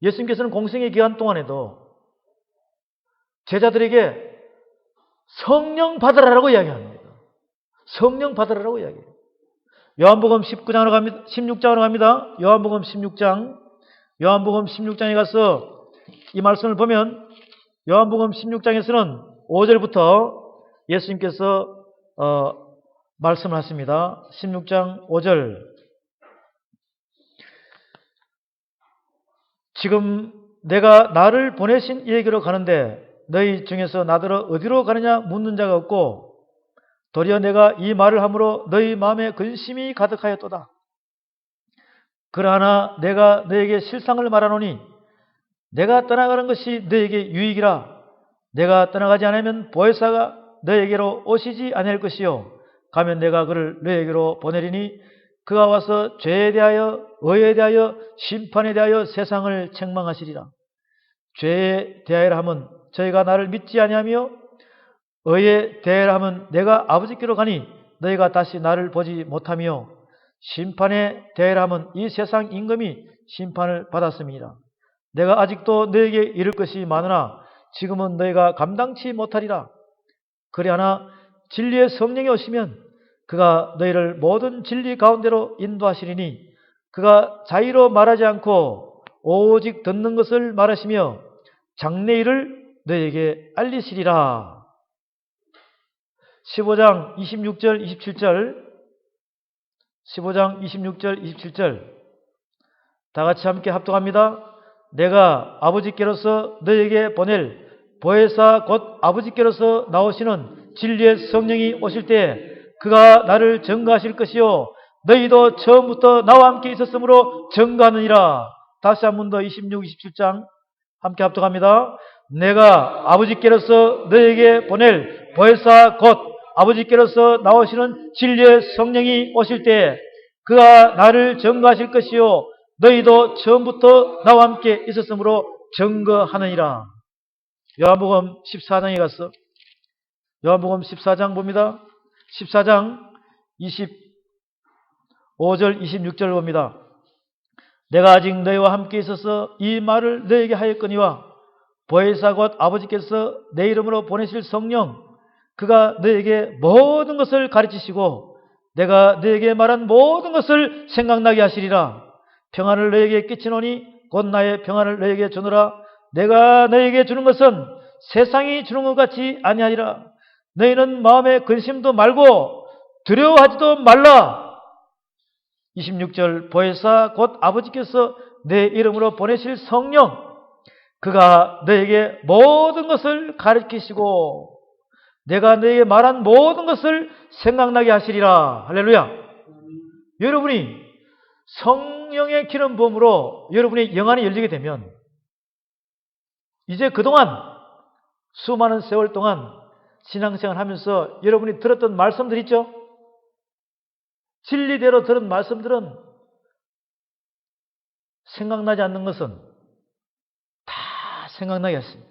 예수님께서는 공생의 기간 동안에도 제자들에게 성령 받으라고 이야기합니다. 성령 받으라고 이야기해요. 요한복음 16장으로 갑니다. 요한복음 16장에 가서 이 말씀을 보면 요한복음 16장에서는 5절부터 예수님께서 말씀을 하십니다. 16장 5절. 지금 내가 나를 보내신 이에게로 가는데 너희 중에서 나더러 어디로 가느냐 묻는 자가 없고 도리어 내가 이 말을 함으로 너희 마음에 근심이 가득하였도다. 그러나 내가 너에게 실상을 말하노니 내가 떠나가는 것이 너에게 유익이라. 내가 떠나가지 않으면 보혜사가 너에게로 오시지 아니할 것이요 가면 내가 그를 너에게로 보내리니 그가 와서 죄에 대하여 의에 대하여 심판에 대하여 세상을 책망하시리라. 죄에 대하여라 하면 저희가 나를 믿지 아니하며 의에 대하여라 하면 내가 아버지께로 가니 너희가 다시 나를 보지 못하며 심판에 대하여라 하면 이 세상 임금이 심판을 받았음이니라. 내가 아직도 너에게 이를 것이 많으나 지금은 너희가 감당치 못하리라. 그리하나 진리의 성령이 오시면 그가 너희를 모든 진리 가운데로 인도하시리니 그가 자의로 말하지 않고 오직 듣는 것을 말하시며 장래일을 너희에게 알리시리라. 15장 26절 27절 15장 26절 27절 다 같이 함께 합독합니다. 내가 아버지께로서 너희에게 보낼 보혜사 곧 아버지께로서 나오시는 진리의 성령이 오실 때 그가 나를 증거하실 것이요 너희도 처음부터 나와 함께 있었으므로 증거하느니라. 다시 한 번 더 26, 27장 함께 합독합니다. 내가 아버지께로서 너희에게 보낼 보혜사 곧 아버지께로서 나오시는 진리의 성령이 오실 때 그가 나를 증거하실 것이요 너희도 처음부터 나와 함께 있었으므로 증거하느니라. 요한복음 14장에 가서 요한복음 14장 봅니다. 14장 25절 26절 봅니다. 내가 아직 너희와 함께 있어서 이 말을 너희에게 하였거니와 보혜사 곧 아버지께서 내 이름으로 보내실 성령 그가 너희에게 모든 것을 가르치시고 내가 너희에게 말한 모든 것을 생각나게 하시리라. 평안을 너희에게 끼치노니 곧 나의 평안을 너희에게 주노라. 내가 너희에게 주는 것은 세상이 주는 것 같이 아니하리라. 너희는 마음에 근심도 말고 두려워하지도 말라. 26절 보혜사 곧 아버지께서 내 이름으로 보내실 성령 그가 너에게 모든 것을 가르치시고 내가 너에게 말한 모든 것을 생각나게 하시리라. 할렐루야. 여러분이 성령의 기름 부음으로 여러분의 영안이 열리게 되면 이제 그동안 수많은 세월 동안 신앙생활 하면서 여러분이 들었던 말씀들 있죠? 진리대로 들은 말씀들은 생각나지 않는 것은 다 생각나게 하십니다.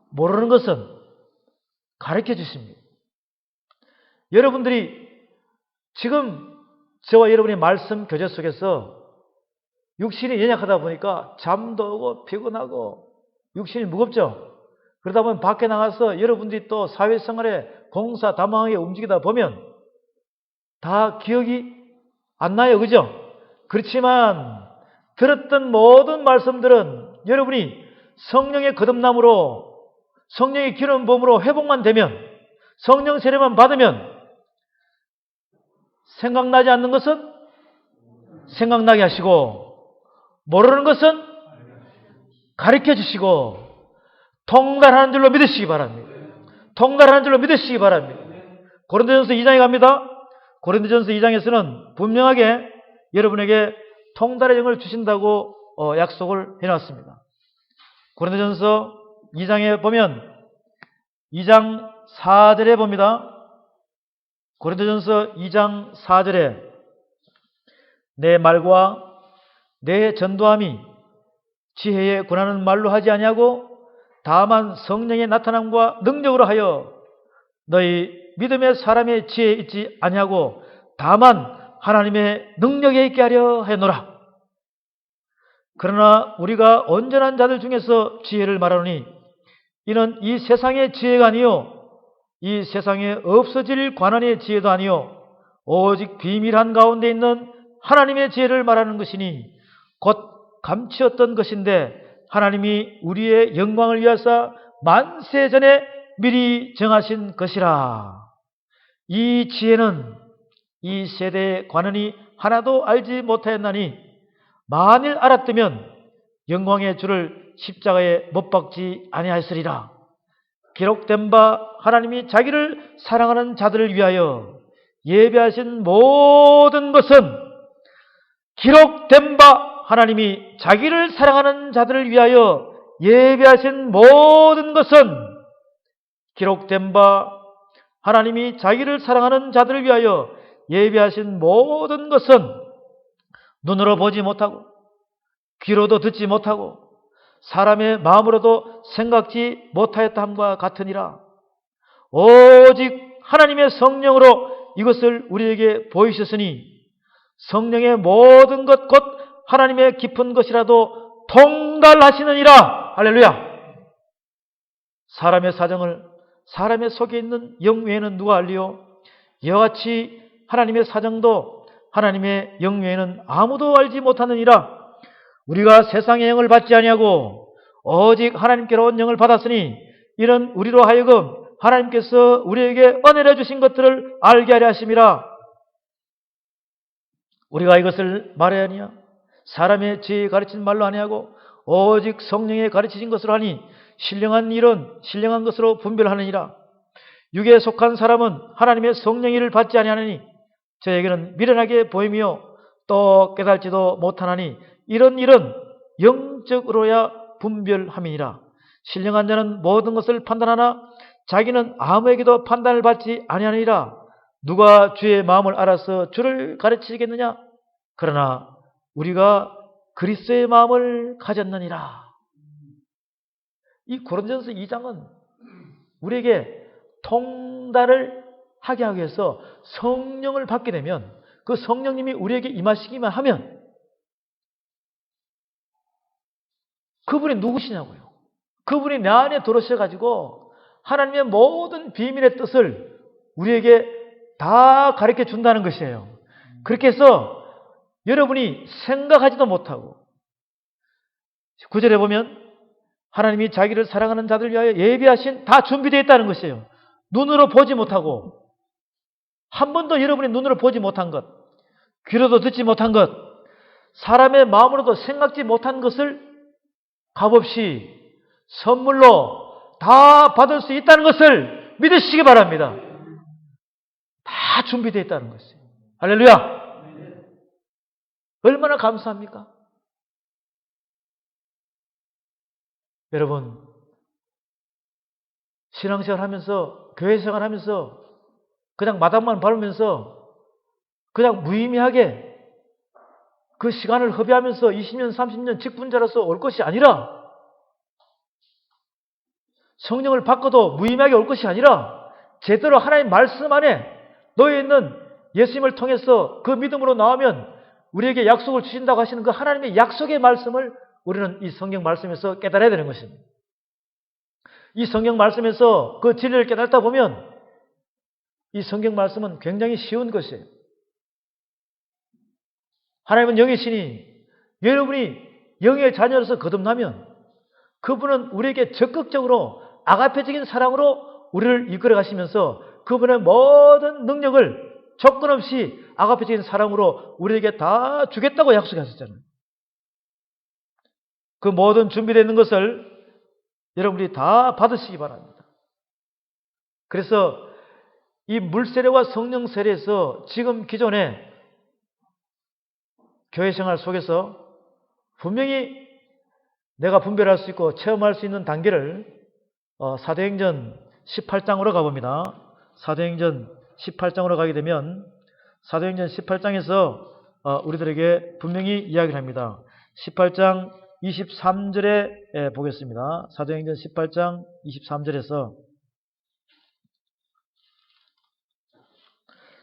모르는 것은 가르쳐 주십니다. 여러분들이 지금 저와 여러분의 말씀 교제 속에서 육신이 연약하다 보니까 잠도 오고 피곤하고 육신이 무겁죠. 그러다 보면 밖에 나가서 여러분들이 또 사회생활에 공사 다망하게 움직이다 보면 다 기억이 안 나요. 그죠? 그렇지만 들었던 모든 말씀들은 여러분이 성령의 거듭남으로 성령의 기름 부음으로 회복만 되면 성령 세례만 받으면 생각나지 않는 것은 생각나게 하시고 모르는 것은 가르쳐 주시고 통달하는 줄로 믿으시기 바랍니다. 통달하는 줄로 믿으시기 바랍니다. 고린도전서 2장에 갑니다. 고린도전서 2장에서는 분명하게 여러분에게 통달의 영을 주신다고 약속을 해놨습니다. 고린도전서 2장에 보면 2장 4절에 봅니다. 고린도전서 2장 4절에 내 말과 내 전도함이 지혜에 권하는 말로 하지 아니하고 다만 성령의 나타남과 능력으로 하여 너희 믿음의 사람의 지혜에 있지 아니하고 다만 하나님의 능력에 있게 하려 하였노라. 그러나 우리가 온전한 자들 중에서 지혜를 말하노니 이는 이 세상의 지혜가 아니요 이 세상에 없어질 관원의 지혜도 아니요 오직 비밀한 가운데 있는 하나님의 지혜를 말하는 것이니 곧 감추었던 것인데 하나님이 우리의 영광을 위하사 만세 전에 미리 정하신 것이라. 이 지혜는 이 세대의 관원이 하나도 알지 못하였나니 만일 알았다면 영광의 주를 십자가에 못 박지 아니하였으리라. 기록된 바 하나님이 자기를 사랑하는 자들을 위하여 예배하신 모든 것은 기록된 바 하나님이 자기를 사랑하는 자들을 위하여 예배하신 모든 것은 기록된 바 하나님이 자기를 사랑하는 자들을 위하여 예배하신 모든 것은 눈으로 보지 못하고 귀로도 듣지 못하고 사람의 마음으로도 생각지 못하였다 함과 같으니라. 오직 하나님의 성령으로 이것을 우리에게 보이셨으니 성령의 모든 것 곧 하나님의 깊은 것이라도 통달하시느니라. 할렐루야. 사람의 사정을 사람의 속에 있는 영 외에는 누가 알리요? 이와 같이 하나님의 사정도 하나님의 영 외에는 아무도 알지 못하느니라. 우리가 세상의 영을 받지 아니하고 오직 하나님께로 온 영을 받았으니 이는 우리로 하여금 하나님께서 우리에게 은혜를 주신 것들을 알게 하려 하심이라. 우리가 이것을 말해야 하니야? 사람의 지혜에 가르친 말로 아니하고 오직 성령에 가르치신 것으로 하니 신령한 일은 신령한 것으로 분별하느니라. 육에 속한 사람은 하나님의 성령의를 받지 아니하느니 저에게는 미련하게 보이며 또 깨달지도 못하나니 이런 일은 영적으로야 분별함이니라. 신령한 자는 모든 것을 판단하나 자기는 아무에게도 판단을 받지 아니하느니라. 누가 주의 마음을 알아서 주를 가르치겠느냐? 그러나 우리가 그리스도의 마음을 가졌느니라. 이 고린도전서 2장은 우리에게 통달을 하게 하기 위해서 성령을 받게 되면 그 성령님이 우리에게 임하시기만 하면 그분이 누구시냐고요. 그분이 내 안에 들어오셔가지고 하나님의 모든 비밀의 뜻을 우리에게 다 가르쳐 준다는 것이에요. 그렇게 해서 여러분이 생각하지도 못하고 9절에 보면 하나님이 자기를 사랑하는 자들 위하여 예비하신 다 준비되어 있다는 것이에요. 눈으로 보지 못하고 한 번도 여러분이 눈으로 보지 못한 것, 귀로도 듣지 못한 것, 사람의 마음으로도 생각지 못한 것을 값없이 선물로 다 받을 수 있다는 것을 믿으시기 바랍니다. 다 준비되어 있다는 것이에요. 할렐루야! 얼마나 감사합니까? 여러분, 신앙생활 하면서, 교회생활 하면서 그냥 마당만 밟으면서 그냥 무의미하게 그 시간을 허비하면서 20년, 30년 직분자로서 올 것이 아니라 성령을 받고도 무의미하게 올 것이 아니라 제대로 하나님 말씀 안에 놓여 있는 예수님을 통해서 그 믿음으로 나오면 우리에게 약속을 주신다고 하시는 그 하나님의 약속의 말씀을 우리는 이 성경 말씀에서 깨달아야 되는 것입니다. 이 성경 말씀에서 그 진리를 깨달다 보면 이 성경 말씀은 굉장히 쉬운 것이에요. 하나님은 영이시니 여러분이 영의 자녀로서 거듭나면 그분은 우리에게 적극적으로 아가페적인 사랑으로 우리를 이끌어 가시면서 그분의 모든 능력을 조건 없이 아가페적인 사랑으로 우리에게 다 주겠다고 약속하셨잖아요. 그 모든 준비되어 있는 것을 여러분이 다 받으시기 바랍니다. 그래서 이 물세례와 성령 세례에서 지금 기존에 교회 생활 속에서 분명히 내가 분별할 수 있고 체험할 수 있는 단계를 사도행전 18장으로 가봅니다. 사도행전 18장으로 가게 되면 사도행전 18장에서 우리들에게 분명히 이야기를 합니다. 18장 23절에 보겠습니다. 사도행전 18장 23절에서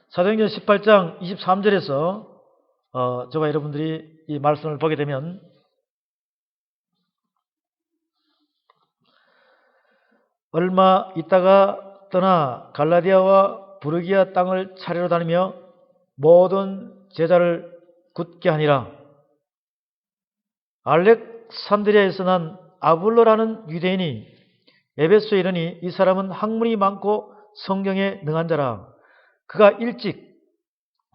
사도행전 18장 23절에서 저와 여러분들이 이 말씀을 보게 되면 얼마 있다가 떠나 갈라디아와 부르기아 땅을 차례로 다니며 모든 제자를 굳게 하니라. 알렉산드리아에서 난 아볼로라는 유대인이 에베소에 이르니 이 사람은 학문이 많고 성경에 능한 자라. 그가 일찍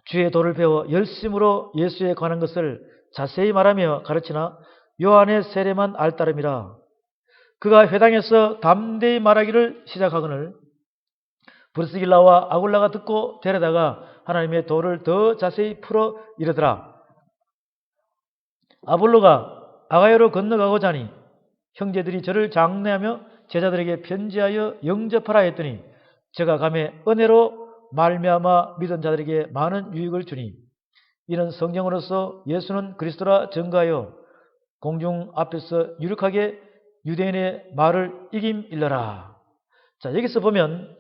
주의 도를 배워 열심으로 예수에 관한 것을 자세히 말하며 가르치나 요한의 세례만 알 따름이라. 그가 회당에서 담대히 말하기를 시작하거늘 브리스길라와 아굴라가 듣고 데려다가 하나님의 도를 더 자세히 풀어 이르더라. 아볼로가 아가야로 건너가고자 하니 형제들이 저를 장례하며 제자들에게 편지하여 영접하라 했더니 저가 감에 은혜로 말미암아 믿은 자들에게 많은 유익을 주니 이는 성경으로서 예수는 그리스도라 증거하여 공중 앞에서 유력하게 유대인의 말을 이김일러라. 자, 여기서 보면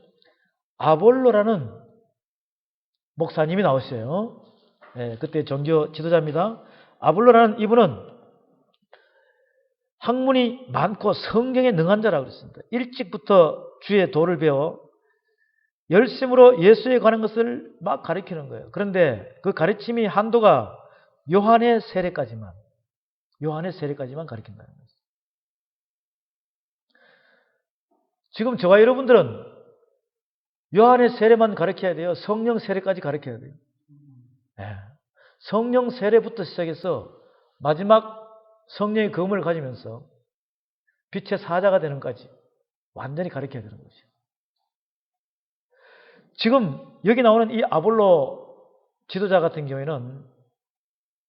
아볼로라는 목사님이 나오셔요. 그때 종교 지도자입니다. 아볼로라는 이분은 학문이 많고 성경에 능한 자라고 그랬습니다. 일찍부터 주의 도를 배워 열심으로 예수에 관한 것을 막 가르치는 거예요. 그런데 그 가르침이 한도가 요한의 세례까지만 가르친다는 거예요. 지금 저와 여러분들은 요한의 세례만 가르쳐야 돼요? 성령 세례까지 가르쳐야 돼요? 성령 세례부터 시작해서 마지막 성령의 검을 가지면서 빛의 사자가 되는 까지 완전히 가르쳐야 되는 거죠. 지금 여기 나오는 이 아볼로 지도자 같은 경우에는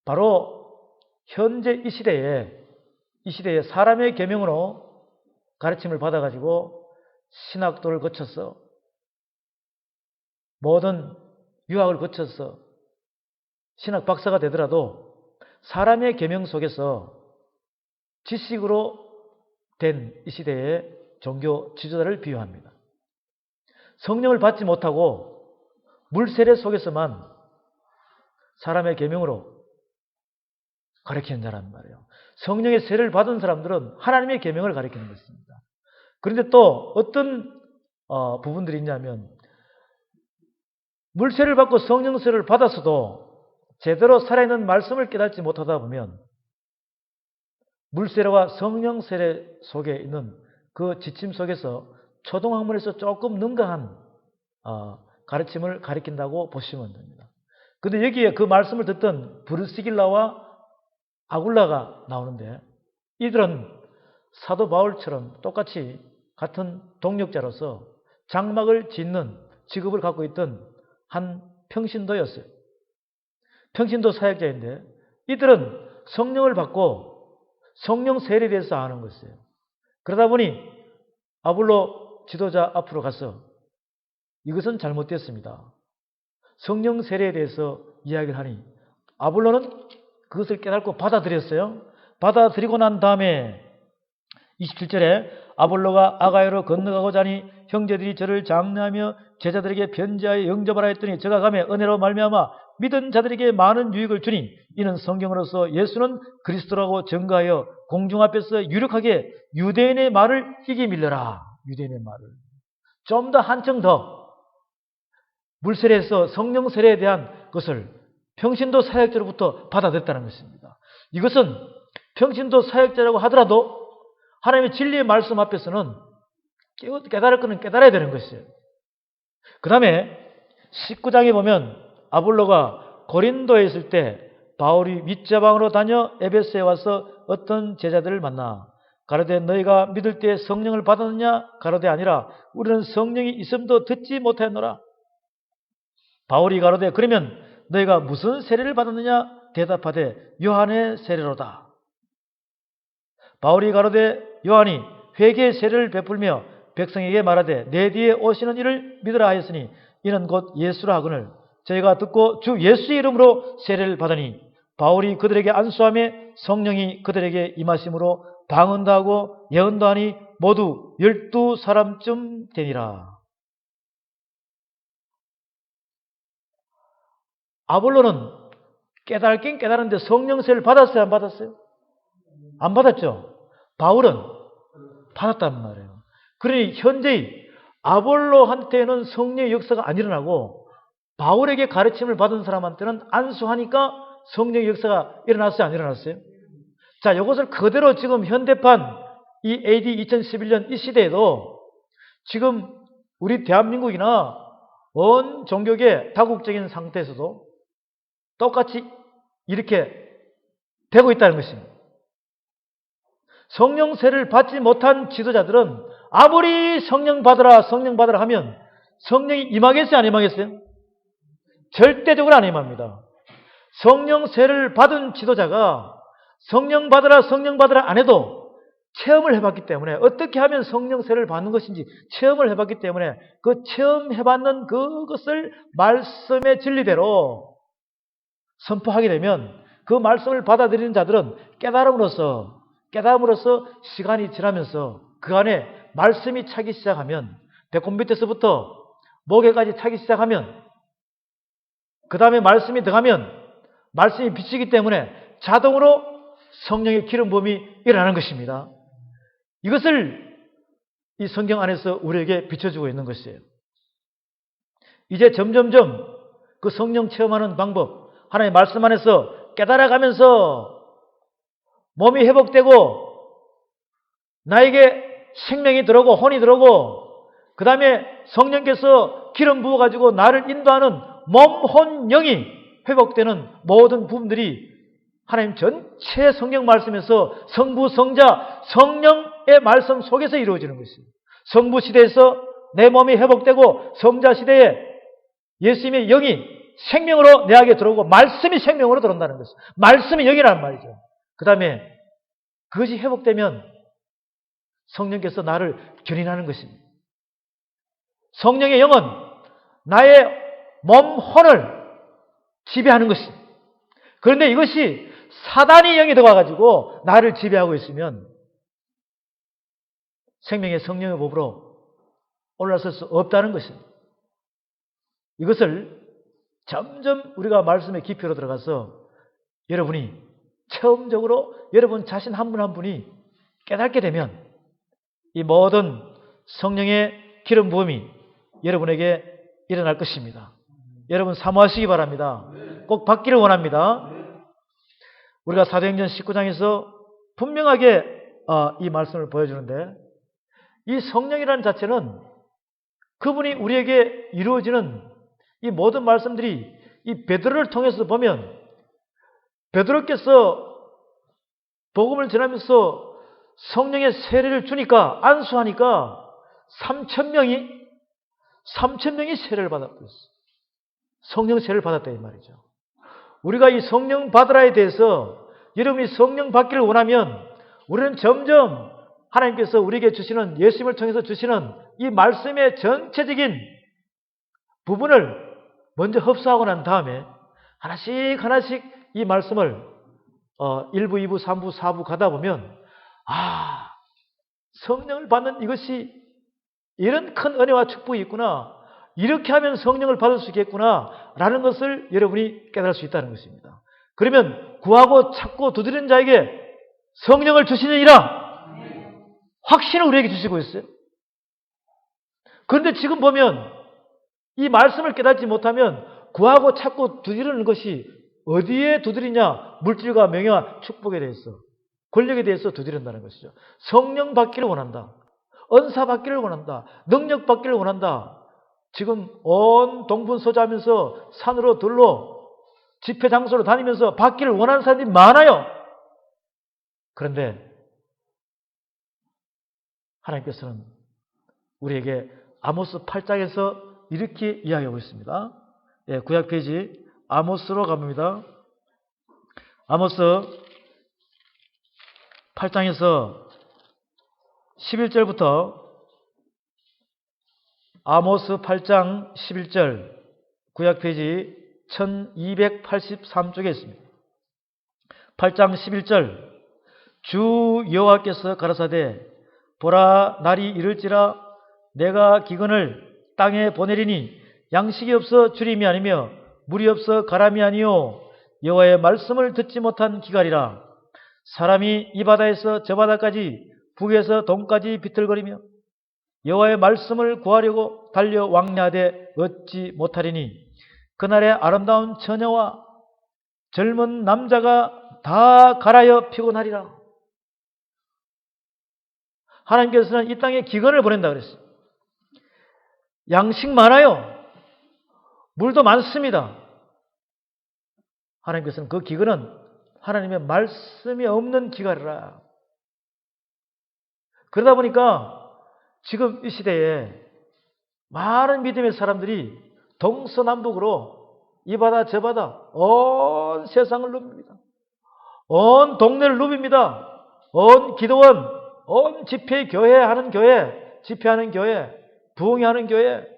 바로 현재 이 시대에 사람의 계명으로 가르침을 받아가지고 신학도를 거쳐서 모든 유학을 거쳐서 신학 박사가 되더라도 사람의 계명 속에서 지식으로 된 이 시대의 종교 지도자를 비유합니다. 성령을 받지 못하고 물세례 속에서만 사람의 계명으로 가르치는 자란 말이에요. 성령의 세례를 받은 사람들은 하나님의 계명을 가르치는 것입니다. 그런데 또 어떤 부분들이 있냐면 물세를 받고 성령 세례를 받았어도 제대로 살아있는 말씀을 깨닫지 못하다 보면 물세례와 성령 세례 속에 있는 그 지침 속에서 초등학문에서 조금 능가한 가르침을 가르친다고 보시면 됩니다. 그런데 여기에 그 말씀을 듣던 브르스길라와 아굴라가 나오는데 이들은 사도 바울처럼 똑같이 같은 동력자로서 장막을 짓는 직업을 갖고 있던 한 평신도였어요. 평신도 사역자인데 이들은 성령을 받고 성령 세례에 대해서 아는 것이에요. 그러다 보니 아볼로 지도자 앞으로 가서 이것은 잘못됐습니다. 성령 세례에 대해서 이야기를 하니 아볼로는 그것을 깨닫고 받아들였어요. 받아들이고 난 다음에 27절에 아볼로가 아가야로 건너가고자 하니 형제들이 저를 장려하며 제자들에게 편지하여 영접하라 했더니 저가 가매 은혜로 말미암아 믿은 자들에게 많은 유익을 주니 이는 성경으로서 예수는 그리스도라고 증거하여 공중 앞에서 유력하게 유대인의 말을 이기 밀려라. 유대인의 말을. 좀 더 한층 더 물세례에서 성령 세례에 대한 것을 평신도 사역자로부터 받아들였다는 것입니다. 이것은 평신도 사역자라고 하더라도 하나님의 진리의 말씀 앞에서는 깨달을 것은 깨달아야 되는 것이에요. 그 다음에 19장에 보면 아볼로가 고린도에 있을 때 바울이 윗자방으로 다녀 에베소에 와서 어떤 제자들을 만나 가로되 너희가 믿을 때 성령을 받았느냐? 가로되 아니라 우리는 성령이 있음도 듣지 못하였노라. 바울이 가로되 그러면 너희가 무슨 세례를 받았느냐? 대답하되 요한의 세례로다. 바울이 가로되 요한이 회개의 세례를 베풀며 백성에게 말하되 내 뒤에 오시는 이를 믿으라 하였으니 이는 곧 예수라 하거늘 저희가 듣고 주 예수의 이름으로 세례를 받으니 바울이 그들에게 안수하며 성령이 그들에게 임하심으로 방언도 하고 예언도 하니 모두 12사람쯤 되니라. 아볼로는 깨달긴 깨달았는데 성령 세례를 받았어요? 안 받았어요? 안 받았죠? 바울은 받았단 말이에요. 그러니 현재 아볼로한테는 성령의 역사가 안 일어나고 바울에게 가르침을 받은 사람한테는 안수하니까 성령의 역사가 일어났어요? 안 일어났어요? 자, 이것을 그대로 지금 현대판 이 AD 2011년 이 시대에도 지금 우리 대한민국이나 온 종교계 다국적인 상태에서도 똑같이 이렇게 되고 있다는 것입니다. 성령 세례를 받지 못한 지도자들은 아무리 성령 받으라 하면 성령이 임하겠어요? 안 임하겠어요? 절대적으로 안 임합니다. 성령 세례를 받은 지도자가 성령 받으라 안 해도 체험을 해봤기 때문에 어떻게 하면 성령 세례를 받는 것인지 체험을 해봤기 때문에 그 체험해봤는 그것을 말씀의 진리대로 선포하게 되면 그 말씀을 받아들이는 자들은 깨달음으로써 시간이 지나면서 그 안에 말씀이 차기 시작하면 배꼽 밑에서부터 목에까지 차기 시작하면 그 다음에 말씀이 들어가면 말씀이 비치기 때문에 자동으로 성령의 기름 부음이 일어나는 것입니다. 이것을 이 성경 안에서 우리에게 비춰주고 있는 것이에요. 이제 점점점 그 성령 체험하는 방법, 하나님의 말씀 안에서 깨달아가면서 몸이 회복되고 나에게 생명이 들어오고 혼이 들어오고 그 다음에 성령께서 기름 부어가지고 나를 인도하는 몸, 혼, 영이 회복되는 모든 부분들이 하나님 전체 성경 말씀에서 성부, 성자, 성령의 말씀 속에서 이루어지는 것이에요. 성부 시대에서 내 몸이 회복되고 성자 시대에 예수님의 영이 생명으로 내에게 들어오고 말씀이 생명으로 들어온다는 것이에요. 말씀이 영이라는 말이죠. 그 다음에 그것이 회복되면 성령께서 나를 견인하는 것입니다. 성령의 영은 나의 몸, 혼을 지배하는 것입니다. 그런데 이것이 사단의 영이 들어와가지고 나를 지배하고 있으면 생명의 성령의 법으로 올라설 수 없다는 것입니다. 이것을 점점 우리가 말씀의 깊이로 들어가서 여러분이 처음적으로 여러분 자신 한 분 한 분이 깨닫게 되면 이 모든 성령의 기름 부음이 여러분에게 일어날 것입니다. 여러분 사모하시기 바랍니다. 꼭 받기를 원합니다. 우리가 사도행전 19장에서 분명하게 이 말씀을 보여주는데, 이 성령이라는 자체는 그분이 우리에게 이루어지는 이 모든 말씀들이 이 베드로를 통해서 보면, 베드로께서 복음을 전하면서 성령의 세례를 주니까, 안수하니까 3,000명이 세례를 받았어요. 성령 세례를 받았다 이 말이죠. 우리가 이 성령 받으라에 대해서 여러분이 성령 받기를 원하면 우리는 점점 하나님께서 우리에게 주시는, 예수님을 통해서 주시는 이 말씀의 전체적인 부분을 먼저 흡수하고 난 다음에 하나씩 이 말씀을 1부, 2부, 3부, 4부 가다 보면 성령을 받는 이것이 이런 큰 은혜와 축복이 있구나, 이렇게 하면 성령을 받을 수 있겠구나 라는 것을 여러분이 깨달을 수 있다는 것입니다. 그러면 구하고 찾고 두드리는 자에게 성령을 주시느니라 확신을 우리에게 주시고 있어요. 그런데 지금 보면 이 말씀을 깨닫지 못하면 구하고 찾고 두드리는 것이 어디에 두드리냐? 물질과 명예와 축복에 대해서, 권력에 대해서 두드린다는 것이죠. 성령 받기를 원한다. 은사 받기를 원한다. 능력 받기를 원한다. 지금 온 동분서주하면서 산으로 들로 집회 장소로 다니면서 받기를 원하는 사람들이 많아요. 그런데 하나님께서는 우리에게 아모스 8장에서 이렇게 이야기하고 있습니다. 구약 페이지 아모스로 갑니다. 아모스 8장에서 11절부터 아모스 8장 11절 구약 페이지 1283쪽에 있습니다. 8장 11절 주 여호와께서 가라사대 보라 날이 이를지라 내가 기근을 땅에 보내리니 양식이 없어 주림이 아니며 물이 없어 가람이 아니요 여호와의 말씀을 듣지 못한 기갈이라. 사람이 이 바다에서 저 바다까지 북에서 동까지 비틀거리며 여호와의 말씀을 구하려고 달려 왕래하되 얻지 못하리니 그날에 아름다운 처녀와 젊은 남자가 다 갈아여 피곤하리라. 하나님께서는 이 땅에 기근을 보낸다 그랬어요. 양식 많아요. 물도 많습니다. 하나님께서는 그 기근은 하나님의 말씀이 없는 기갈이라. 그러다 보니까 지금 이 시대에 많은 믿음의 사람들이 동서남북으로 이 바다 저 바다 온 세상을 누빕니다. 온 동네를 누빕니다. 온 기도원, 온 집회하는 교회, 부흥회하는 교회,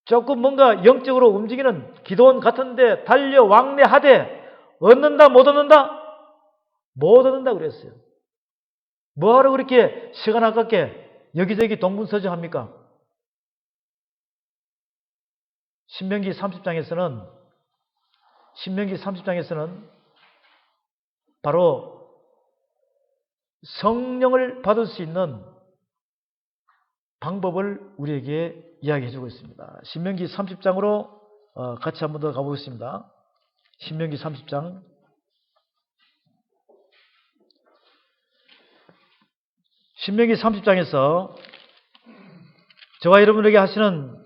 조금 뭔가 영적으로 움직이는 기도원 같은데 달려 왕래하되 얻는다 못 얻는다? 못 얻는다 그랬어요. 뭐하러 그렇게 시간 아깝게 여기저기 동분서주합니까? 신명기 30장에서는 바로 성령을 받을 수 있는 방법을 우리에게 이야기해 주고 있습니다. 신명기 30장으로 같이 한 번 더 가보겠습니다. 신명기 30장. 신명기 30장에서 저와 여러분에게 하시는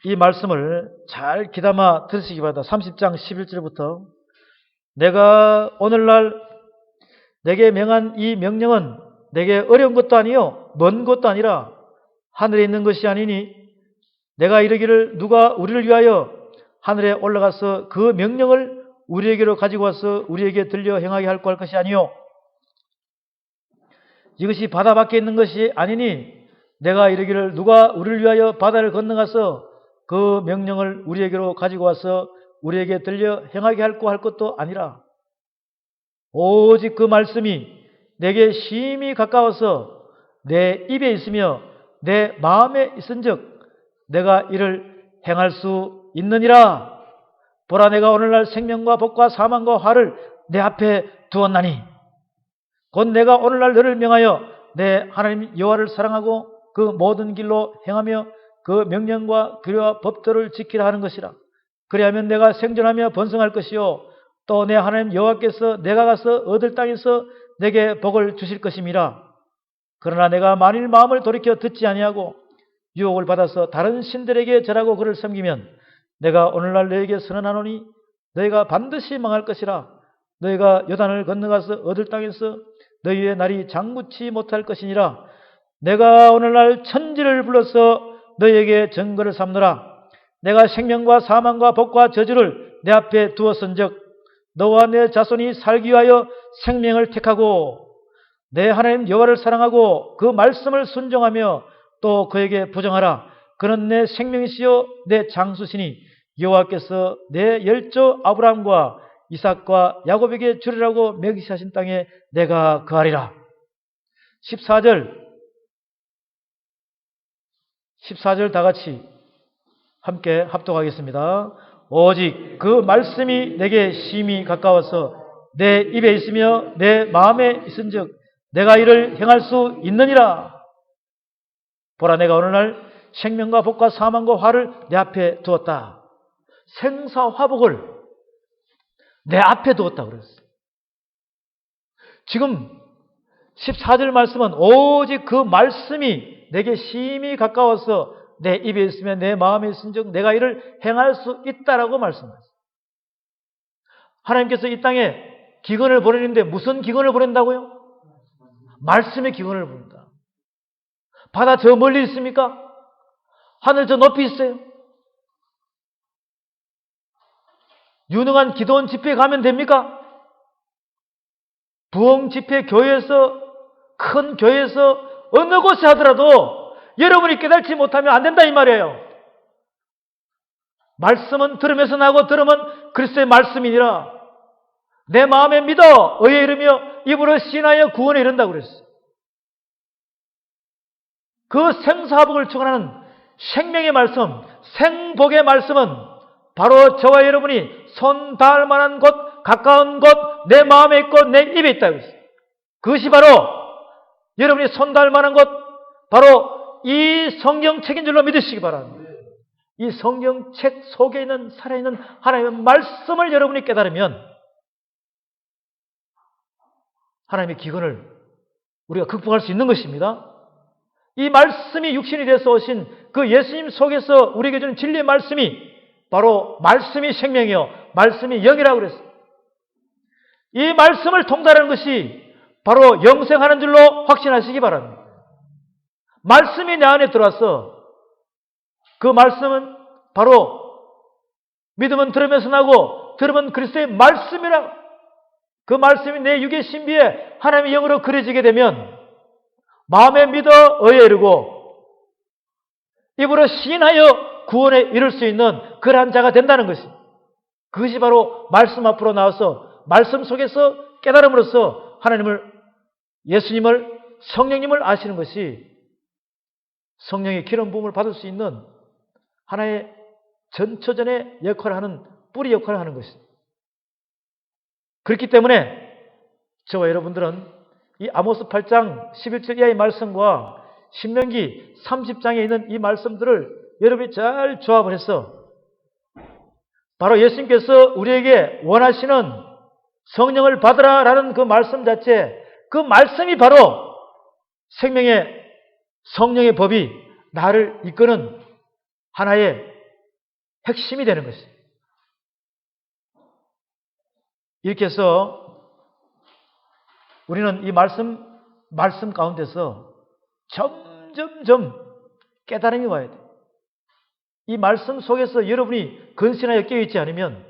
이 말씀을 잘 귀담아 들으시기 바랍니다. 30장 11절부터 내가 오늘날 내게 명한 이 명령은 내게 어려운 것도 아니요 먼 것도 아니라 하늘에 있는 것이 아니니 내가 이르기를 누가 우리를 위하여 하늘에 올라가서 그 명령을 우리에게로 가지고 와서 우리에게 들려 행하게 할고 할 것이 아니요 이것이 바다 밖에 있는 것이 아니니 내가 이르기를 누가 우리를 위하여 바다를 건너가서 그 명령을 우리에게로 가지고 와서 우리에게 들려 행하게 할고 할 것도 아니라 오직 그 말씀이 내게 심히 가까워서 내 입에 있으며 내 마음에 있은즉 내가 이를 행할 수 있느니라. 보라, 내가 오늘날 생명과 복과 사망과 화를 내 앞에 두었나니 곧 내가 오늘날 너를 명하여 내 하나님 여호와를 사랑하고 그 모든 길로 행하며 그 명령과 규례와 법도를 지키라 하는 것이라. 그리하면 내가 생존하며 번성할 것이요 또 내 하나님 여호와께서 내가 가서 얻을 땅에서 내게 복을 주실 것임이라. 그러나 내가 만일 마음을 돌이켜 듣지 아니하고 유혹을 받아서 다른 신들에게 절하고 그를 섬기면 내가 오늘날 너에게 선언하노니 너희가 반드시 망할 것이라. 너희가 요단을 건너가서 얻을 땅에서 너희의 날이 장구치 못할 것이니라. 내가 오늘날 천지를 불러서 너희에게 증거를 삼노라. 내가 생명과 사망과 복과 저주를 내 앞에 두었은즉 너와 내 자손이 살기 위하여 생명을 택하고 내 하나님 여호와를 사랑하고 그 말씀을 순종하며 또 그에게 부정하라. 그는 내 생명이시요 내 장수시니 여호와께서 내 열조 아브라함과 이삭과 야곱에게 주리라고 맹세하신 땅에 내가 거하리라. 14절 다 같이 함께 합독하겠습니다. 오직 그 말씀이 내게 심히 가까워서 내 입에 있으며 내 마음에 있은즉 내가 이를 행할 수 있느니라. 보라, 내가 오늘날 생명과 복과 사망과 화를 내 앞에 두었다. 생사화복을 내 앞에 두었다 그랬어요. 지금 14절 말씀은 오직 그 말씀이 내게 심히 가까워서 내 입에 있으면 내 마음에 있은즉 내가 이를 행할 수 있다라고 말씀하셨어요. 하나님께서 이 땅에 기근을 보내는데 무슨 기근을 보낸다고요? 말씀의 기근을 보낸다. 바다 저 멀리 있습니까? 하늘 저 높이 있어요. 유능한 기도원 집회에 가면 됩니까? 부흥 집회 교회에서, 큰 교회에서 어느 곳에 하더라도 여러분이 깨달지 못하면 안 된다 이 말이에요. 말씀은 들으면서 나고 들으면 그리스도의 말씀이니라. 내 마음에 믿어 의에 이르며 입으로 신하여 구원에 이른다고 그랬어요. 그 생사복을 축원하는 생명의 말씀, 생복의 말씀은 바로 저와 여러분이 손 닿을 만한 곳, 가까운 곳, 내 마음에 있고 내 입에 있다고 했어요. 그것이 바로 여러분이 손 닿을 만한 곳, 바로 이 성경책인 줄로 믿으시기 바랍니다. 이 성경책 속에 있는 살아있는 하나님의 말씀을 여러분이 깨달으면 하나님의 기근을 우리가 극복할 수 있는 것입니다. 이 말씀이 육신이 돼서 오신 그 예수님 속에서 우리에게 주는 진리의 말씀이 바로 말씀이 생명이요 말씀이 영이라고 그랬어요. 이 말씀을 통달하는 것이 바로 영생하는 줄로 확신하시기 바랍니다. 말씀이 내 안에 들어와서 그 말씀은 바로 믿음은 들으면서 나고 들으면 그리스도의 말씀이라. 그 말씀이 내 육의 신비에 하나님의 영으로 그려지게 되면 마음에 믿어 의에 이르고 입으로 시인하여 구원에 이를 수 있는 그러한 자가 된다는 것입니다. 그것이 바로 말씀 앞으로 나와서 말씀 속에서 깨달음으로써 하나님을, 예수님을, 성령님을 아시는 것이 성령의 기름 부음을 받을 수 있는 하나의 전초전의 역할을 하는, 뿌리 역할을 하는 것입니다. 그렇기 때문에 저와 여러분들은 이 아모스 8장 11절 이하의 말씀과 신명기 30장에 있는 이 말씀들을 여러분이 잘 조합을 해서 바로 예수님께서 우리에게 원하시는 성령을 받으라라는 그 말씀 자체, 그 말씀이 바로 생명의 성령의 법이 나를 이끄는 하나의 핵심이 되는 것입니다. 이렇게 해서 우리는 이 말씀 가운데서 점점점 깨달음이 와야 돼요. 이 말씀 속에서 여러분이 근신하여 깨어있지 않으면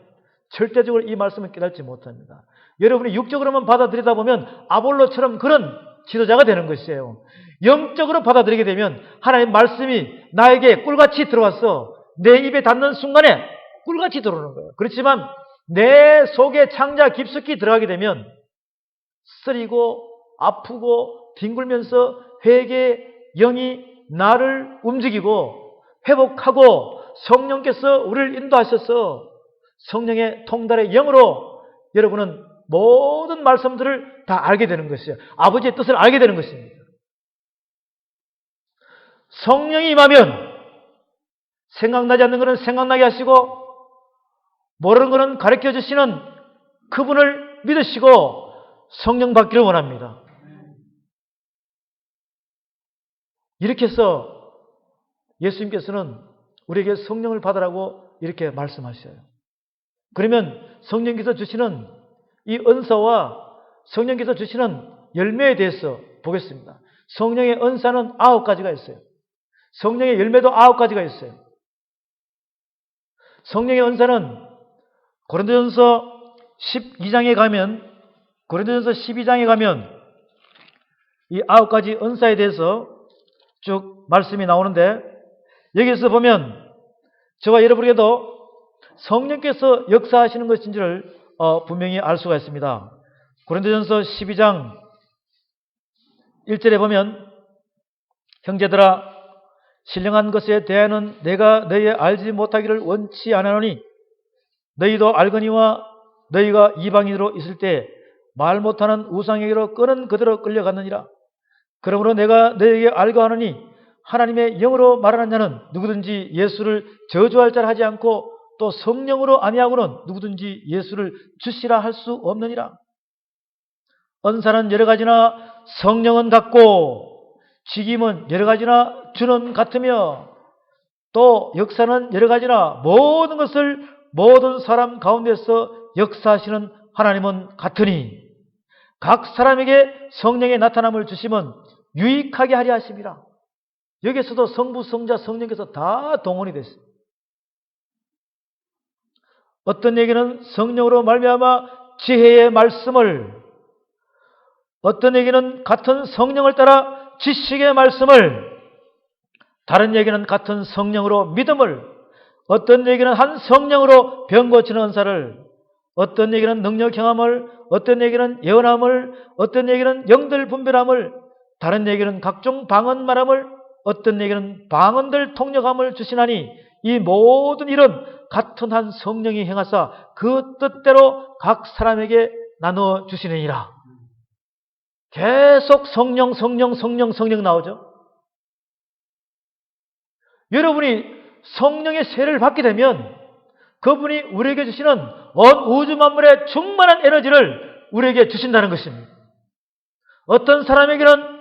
절대적으로 이 말씀을 깨닫지 못합니다. 여러분이 육적으로만 받아들이다 보면 아볼로처럼 그런 지도자가 되는 것이에요. 영적으로 받아들이게 되면 하나님의 말씀이 나에게 꿀같이 들어와서 내 입에 닿는 순간에 꿀같이 들어오는 거예요. 그렇지만 내 속에 창자 깊숙이 들어가게 되면 쓰리고 아프고 뒹굴면서 회개의 영이 나를 움직이고 회복하고 성령께서 우리를 인도하셔서 성령의 통달의 영으로 여러분은 모든 말씀들을 다 알게 되는 것이에요. 아버지의 뜻을 알게 되는 것입니다. 성령이 임하면 생각나지 않는 것은 생각나게 하시고 모르는 것은 가르쳐 주시는 그분을 믿으시고 성령 받기를 원합니다. 이렇게 해서 예수님께서는 우리에게 성령을 받으라고 이렇게 말씀하셔요. 그러면 성령께서 주시는 이 은사와 성령께서 주시는 열매에 대해서 보겠습니다. 성령의 은사는 9가지가 있어요. 성령의 열매도 9가지가 있어요. 성령의 은사는 고린도전서 12장에 가면 이 9가지 은사에 대해서 쭉 말씀이 나오는데 여기서 보면 저와 여러분에게도 성령께서 역사하시는 것인지를 분명히 알 수가 있습니다. 고린도전서 12장 1절에 보면 형제들아 신령한 것에 대하여는 내가 너희 알지 못하기를 원치 않으노니 너희도 알거니와 너희가 이방인으로 있을 때 말 못하는 우상에게로 끄는 그대로 끌려갔느니라. 그러므로 내가 너희에게 알고 하노니 하나님의 영으로 말하는 자는 누구든지 예수를 저주할 자를 하지 않고 또 성령으로 아니하고는 누구든지 예수를 주시라 할 수 없느니라. 은사는 여러 가지나 성령은 같고 직임은 여러 가지나 주는 같으며 또 역사는 여러 가지나 모든 것을 모든 사람 가운데서 역사하시는 하나님은 같으니 각 사람에게 성령의 나타남을 주시면 유익하게 하려 하심이라. 여기에서도 성부, 성자, 성령께서 다 동원이 됐어요. 어떤 얘기는 성령으로 말미암아 지혜의 말씀을, 어떤 얘기는 같은 성령을 따라 지식의 말씀을, 다른 얘기는 같은 성령으로 믿음을, 어떤 얘기는 한 성령으로 병 고치는 은사를, 어떤 얘기는 능력 경험을, 어떤 얘기는 예언함을, 어떤 얘기는 영들 분별함을, 다른 얘기는 각종 방언 말함을, 어떤 얘기는 방언들 통역함을 주시나니 이 모든 일은 같은 한 성령이 행하사 그 뜻대로 각 사람에게 나누어 주시느니라. 계속 성령 나오죠. 여러분이 성령의 세례를 받게 되면 그분이 우리에게 주시는 온 우주 만물의 충만한 에너지를 우리에게 주신다는 것입니다. 어떤 사람에게는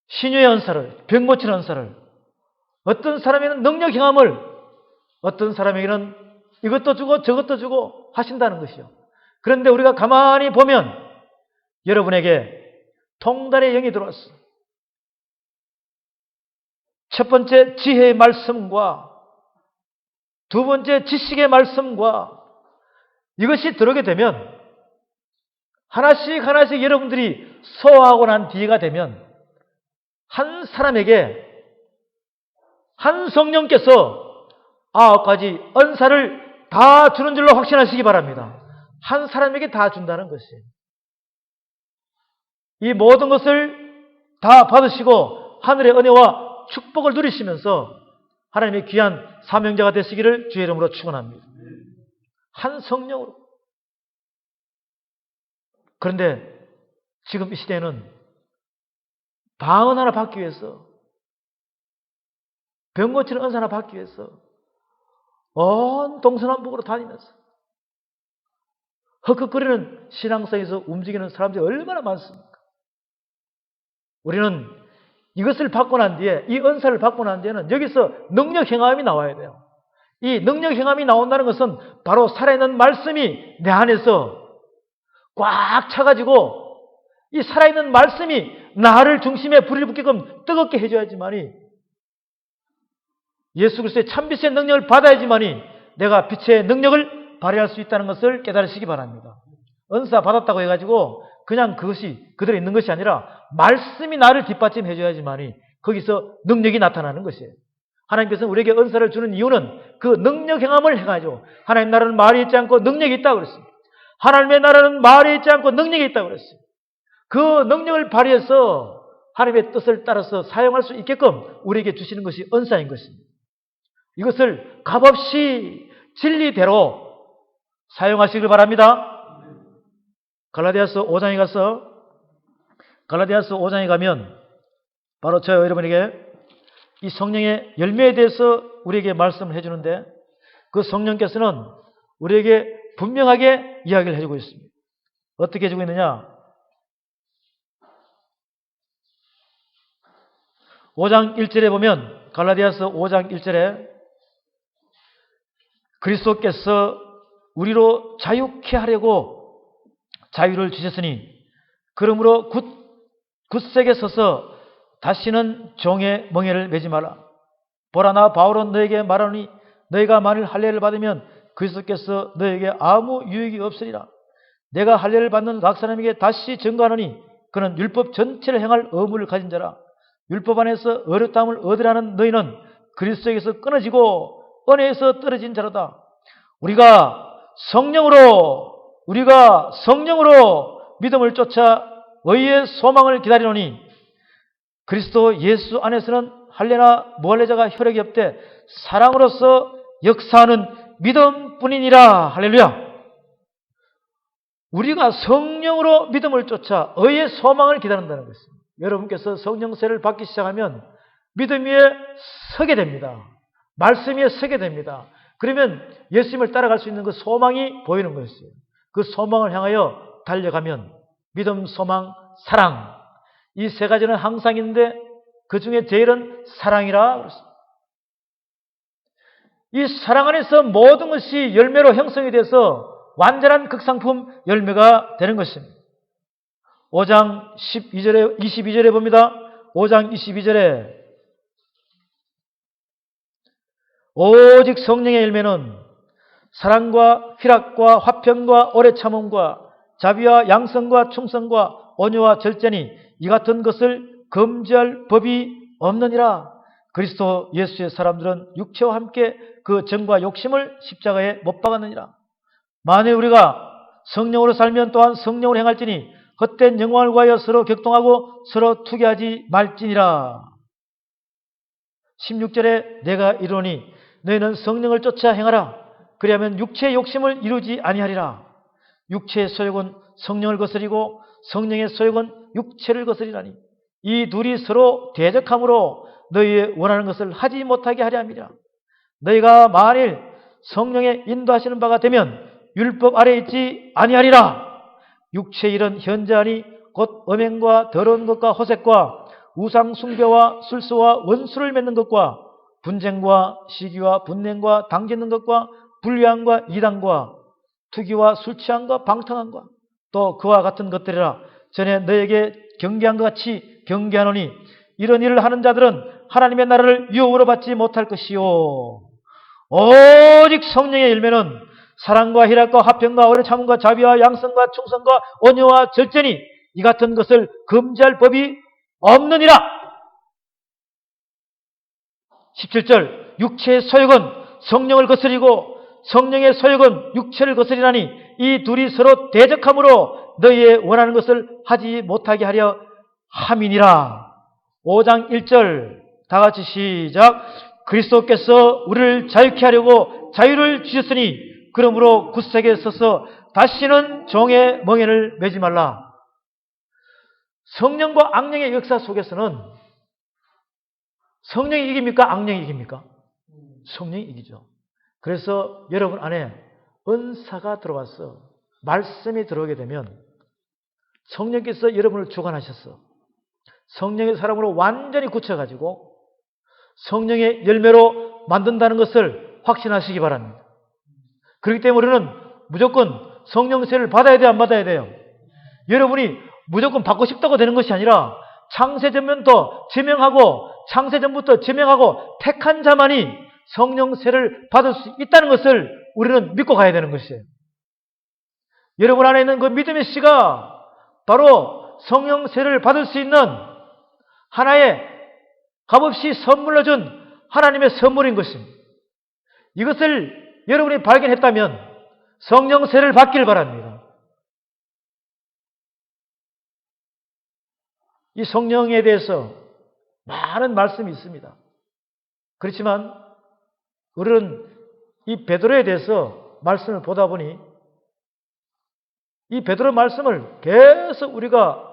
신유의 은사를, 병 고치는 은사를, 어떤 사람에게는 능력 경험을, 어떤 사람에게는 이것도 주고 저것도 주고 하신다는 것이요. 그런데 우리가 가만히 보면 여러분에게 통달의 영이 들어왔어. 첫 번째 지혜의 말씀과 두 번째 지식의 말씀과 이것이 들어오게 되면 하나씩 여러분들이 소화하고 난 뒤가 되면 한 사람에게 한 성령께서 9가지 은사를 다 주는 줄로 확신하시기 바랍니다. 한 사람에게 다 준다는 것이에요. 이 모든 것을 다 받으시고 하늘의 은혜와 축복을 누리시면서 하나님의 귀한 사명자가 되시기를 주의 이름으로 축원합니다. 한 성령으로. 그런데 지금 이 시대에는 방언 하나 받기 위해서, 병 고치는 은사 하나 받기 위해서 온 동서남북으로 다니면서 헉헉거리는 신앙성에서 움직이는 사람들이 얼마나 많습니까? 우리는 이것을 받고 난 뒤에, 이 은사를 받고 난 뒤에는 여기서 능력 행함이 나와야 돼요. 이 능력 행함이 나온다는 것은 바로 살아있는 말씀이 내 안에서 꽉 차가지고 이 살아있는 말씀이 나를 중심에 불이 붙게끔 뜨겁게 해줘야지만이, 예수 그리스도의 참빛의 능력을 받아야지만이 내가 빛의 능력을 발휘할 수 있다는 것을 깨달으시기 바랍니다. 은사 받았다고 해가지고 그냥 그것이 그대로 있는 것이 아니라 말씀이 나를 뒷받침해 줘야지만이 거기서 능력이 나타나는 것이에요. 하나님께서는 우리에게 은사를 주는 이유는 그 능력 행함을 해가지고, 하나님 나라는 말이 있지 않고 능력이 있다고 그랬습니다. 하나님의 나라는 말이 있지 않고 능력이 있다고 그랬어요. 그 능력을 발휘해서 하나님의 뜻을 따라서 사용할 수 있게끔 우리에게 주시는 것이 은사인 것입니다. 이것을 값없이 진리대로 사용하시길 바랍니다. 갈라디아서 5장에 가면 바로 저 여러분에게 이 성령의 열매에 대해서 우리에게 말씀을 해주는데, 그 성령께서는 우리에게 분명하게 이야기를 해주고 있습니다. 어떻게 해주고 있느냐? 5장 1절에 보면, 갈라디아서 5장 1절에 그리스도께서 우리로 자유케 하려고 자유를 주셨으니 그러므로 굳세게 서서 다시는 종의 멍에를 매지 마라. 보라, 나 바울은 너에게 말하노니 너희가 만일 할례를 받으면 그리스도께서 너에게 아무 유익이 없으리라. 내가 할례를 받는 각 사람에게 다시 증거하노니 그는 율법 전체를 행할 의무를 가진 자라. 율법 안에서 어렸다함을 얻으라는 너희는 그리스도에게서 끊어지고 은혜에서 떨어진 자로다. 우리가 성령으로 믿음을 쫓아 의의 소망을 기다리노니 그리스도 예수 안에서는 할례나 무할례자가 효력이 없되 사랑으로서 역사하는 믿음뿐이니라. 할렐루야. 우리가 성령으로 믿음을 쫓아 의의 소망을 기다린다는 것입니다. 여러분께서 성령세를 받기 시작하면 믿음 위에 서게 됩니다. 말씀 위에 서게 됩니다. 그러면 예수님을 따라갈 수 있는 그 소망이 보이는 것이에요. 그 소망을 향하여 달려가면 믿음, 소망, 사랑, 이 세 가지는 항상 있는데 그 중에 제일은 사랑이라 그랬습니다. 이 사랑 안에서 모든 것이 열매로 형성이 돼서 완전한 극상품 열매가 되는 것입니다. 5장 22절에 봅니다. 5장 22절에 오직 성령의 열매는 사랑과 희락과 화평과 오래 참음과 자비와 양성과 충성과 온유와 절제니 이 같은 것을 금지할 법이 없느니라. 그리스도 예수의 사람들은 육체와 함께 그 정과 욕심을 십자가에 못 박았느니라. 만일 우리가 성령으로 살면 또한 성령으로 행할지니 헛된 영광을 구하여 서로 격동하고 서로 투기하지 말지니라. 16절에 내가 이르노니 너희는 성령을 쫓아 행하라. 그리하면 육체의 욕심을 이루지 아니하리라. 육체의 소욕은 성령을 거스리고 성령의 소욕은 육체를 거스리라니 이 둘이 서로 대적함으로 너희의 원하는 것을 하지 못하게 하려 함이라. 너희가 만일 성령의 인도하시는 바가 되면 율법 아래에 있지 아니하리라. 육체의 일은 현저하니 곧 음행과 더러운 것과 호색과 우상 숭배와 술수와 원수를 맺는 것과 분쟁과 시기와 분냉과 당짓는 것과 불의함과 이단과 투기와 술 취함과 방탕함과 또 그와 같은 것들이라. 전에 너에게 경계한 것 같이 경계하노니 이런 일을 하는 자들은 하나님의 나라를 유업으로 받지 못할 것이요 오직 성령의 열매는 사랑과 희락과 화평과 오래 참음과 자비와 양성과 충성과 온유와 절제니 이 같은 것을 금지할 법이 없느니라. 17절 육체의 소욕은 성령을 거스리고 성령의 소욕은 육체를 거스리라니 이 둘이 서로 대적함으로 너희의 원하는 것을 하지 못하게 하려 함이니라. 5장 1절 다 같이 시작. 그리스도께서 우리를 자유케 하려고 자유를 주셨으니 그러므로 굳세게 서서 다시는 종의 멍에를 매지 말라. 성령과 악령의 역사 속에서는 성령이 이깁니까? 악령이 이깁니까? 성령이 이기죠. 그래서 여러분 안에 은사가 들어와서 말씀이 들어오게 되면 성령께서 여러분을 주관하셔서 성령의 사람으로 완전히 굳혀가지고 성령의 열매로 만든다는 것을 확신하시기 바랍니다. 그렇기 때문에 우리는 무조건 성령세를 받아야 돼요? 안 받아야 돼요? 여러분이 무조건 받고 싶다고 되는 것이 아니라 창세전부터 제명하고 택한 자만이 성령세를 받을 수 있다는 것을 우리는 믿고 가야 되는 것이에요. 여러분 안에 있는 그 믿음의 씨가 바로 성령세를 받을 수 있는 하나의 값없이 선물로 준 하나님의 선물인 것입니다. 이것을 여러분이 발견했다면 성령세를 받기를 바랍니다. 이 성령에 대해서 많은 말씀이 있습니다. 그렇지만 우리는 이 베드로에 대해서 말씀을 보다 보니 이 베드로 말씀을 계속 우리가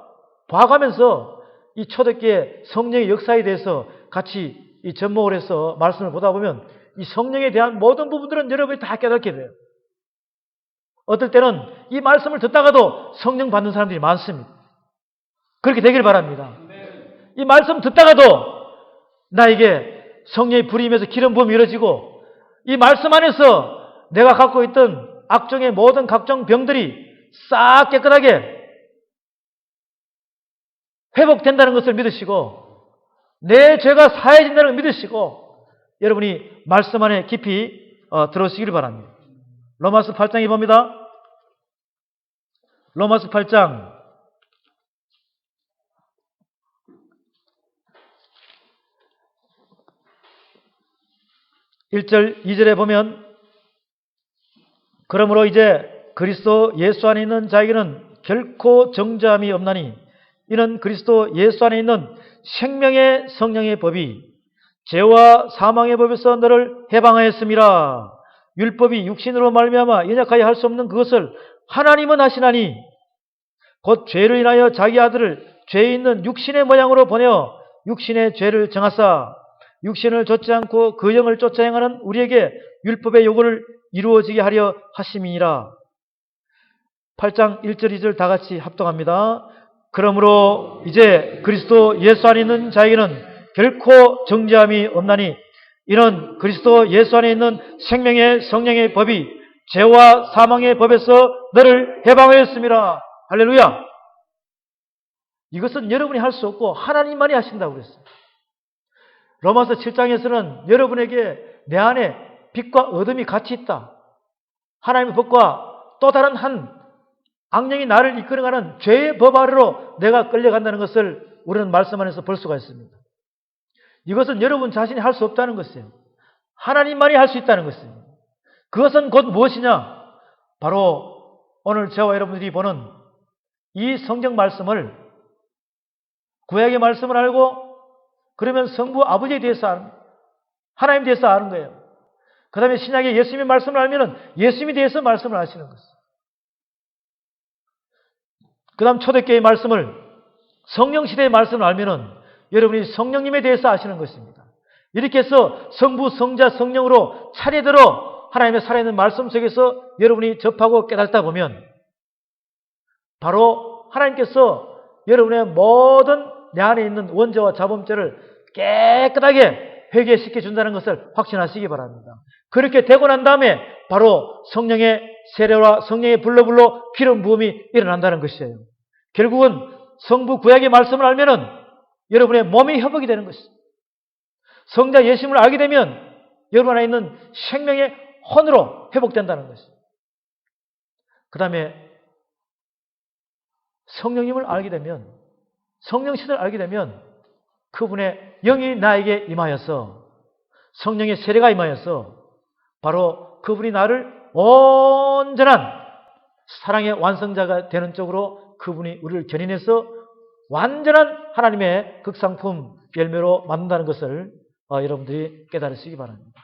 봐가면서 이 초대교회 성령의 역사에 대해서 같이 이 접목을 해서 말씀을 보다 보면 이 성령에 대한 모든 부분들은 여러분이 다 깨닫게 돼요. 어떨 때는 이 말씀을 듣다가도 성령 받는 사람들이 많습니다. 그렇게 되길 바랍니다. 이 말씀 듣다가도 나에게 성령의 불이 임해서 기름 부음이 이루어지고 이 말씀 안에서 내가 갖고 있던 악종의 모든 각종 병들이 싹 깨끗하게 회복된다는 것을 믿으시고 내 죄가 사해진다는 걸 믿으시고 여러분이 말씀 안에 깊이 들어오시기를 바랍니다. 로마서 8장에 봅니다. 로마서 8장 1절 2절에 보면 그러므로 이제 그리스도 예수 안에 있는 자에게는 결코 정죄함이 없나니 이는 그리스도 예수 안에 있는 생명의 성령의 법이 죄와 사망의 법에서 너를 해방하였음이라. 율법이 육신으로 말미암아 연약하여 할 수 없는 그것을 하나님은 하시나니 곧 죄를 인하여 자기 아들을 죄 있는 육신의 모양으로 보내어 육신의 죄를 정하사 육신을 좇지 않고 그 영을 쫓아 행하는 우리에게 율법의 요구를 이루어지게 하려 하심이니라. 8장 1절 2절 다 같이 합동합니다. 그러므로 이제 그리스도 예수 안에 있는 자에게는 결코 정죄함이 없나니 이는 그리스도 예수 안에 있는 생명의 성령의 법이 죄와 사망의 법에서 너를 해방하였음이라. 할렐루야. 이것은 여러분이 할 수 없고 하나님만이 하신다고 그랬어요. 로마서 7장에서는 여러분에게 내 안에 빛과 어둠이 같이 있다. 하나님의 법과 또 다른 한 악령이 나를 이끌어가는 죄의 법 아래로 내가 끌려간다는 것을 우리는 말씀 안에서 볼 수가 있습니다. 이것은 여러분 자신이 할 수 없다는 것이에요. 하나님만이 할 수 있다는 것입니다. 그것은 곧 무엇이냐? 바로 오늘 저와 여러분들이 보는 이 성경 말씀을 구약의 말씀을 알고 그러면 성부 아버지에 대해서 아는, 하나님에 대해서 아는 거예요. 그 다음에 신약의 예수님의 말씀을 알면 예수님에 대해서 말씀을 하시는 것이에요. 그 다음 초대교회의 말씀을 성령시대의 말씀을 알면 여러분이 성령님에 대해서 아시는 것입니다. 이렇게 해서 성부, 성자, 성령으로 차례대로 하나님의 살아있는 말씀 속에서 여러분이 접하고 깨닫다 보면 바로 하나님께서 여러분의 모든 내 안에 있는 원죄와 자범죄를 깨끗하게 회개시켜 준다는 것을 확신하시기 바랍니다. 그렇게 되고 난 다음에 바로 성령의 세례와 성령의 불로 기름 부음이 일어난다는 것이에요. 결국은 성부 구약의 말씀을 알면은 여러분의 몸이 회복이 되는 것입니다. 성자 예수님을 알게 되면 여러분 안에 있는 생명의 혼으로 회복된다는 것입니다. 그 다음에 성령님을 알게 되면 성령신을 알게 되면 그분의 영이 나에게 임하여서 성령의 세례가 임하여서 바로 그분이 나를 온전한 사랑의 완성자가 되는 쪽으로 그분이 우리를 견인해서 완전한 하나님의 극상품 열매로 만든다는 것을 여러분들이 깨달으시기 바랍니다.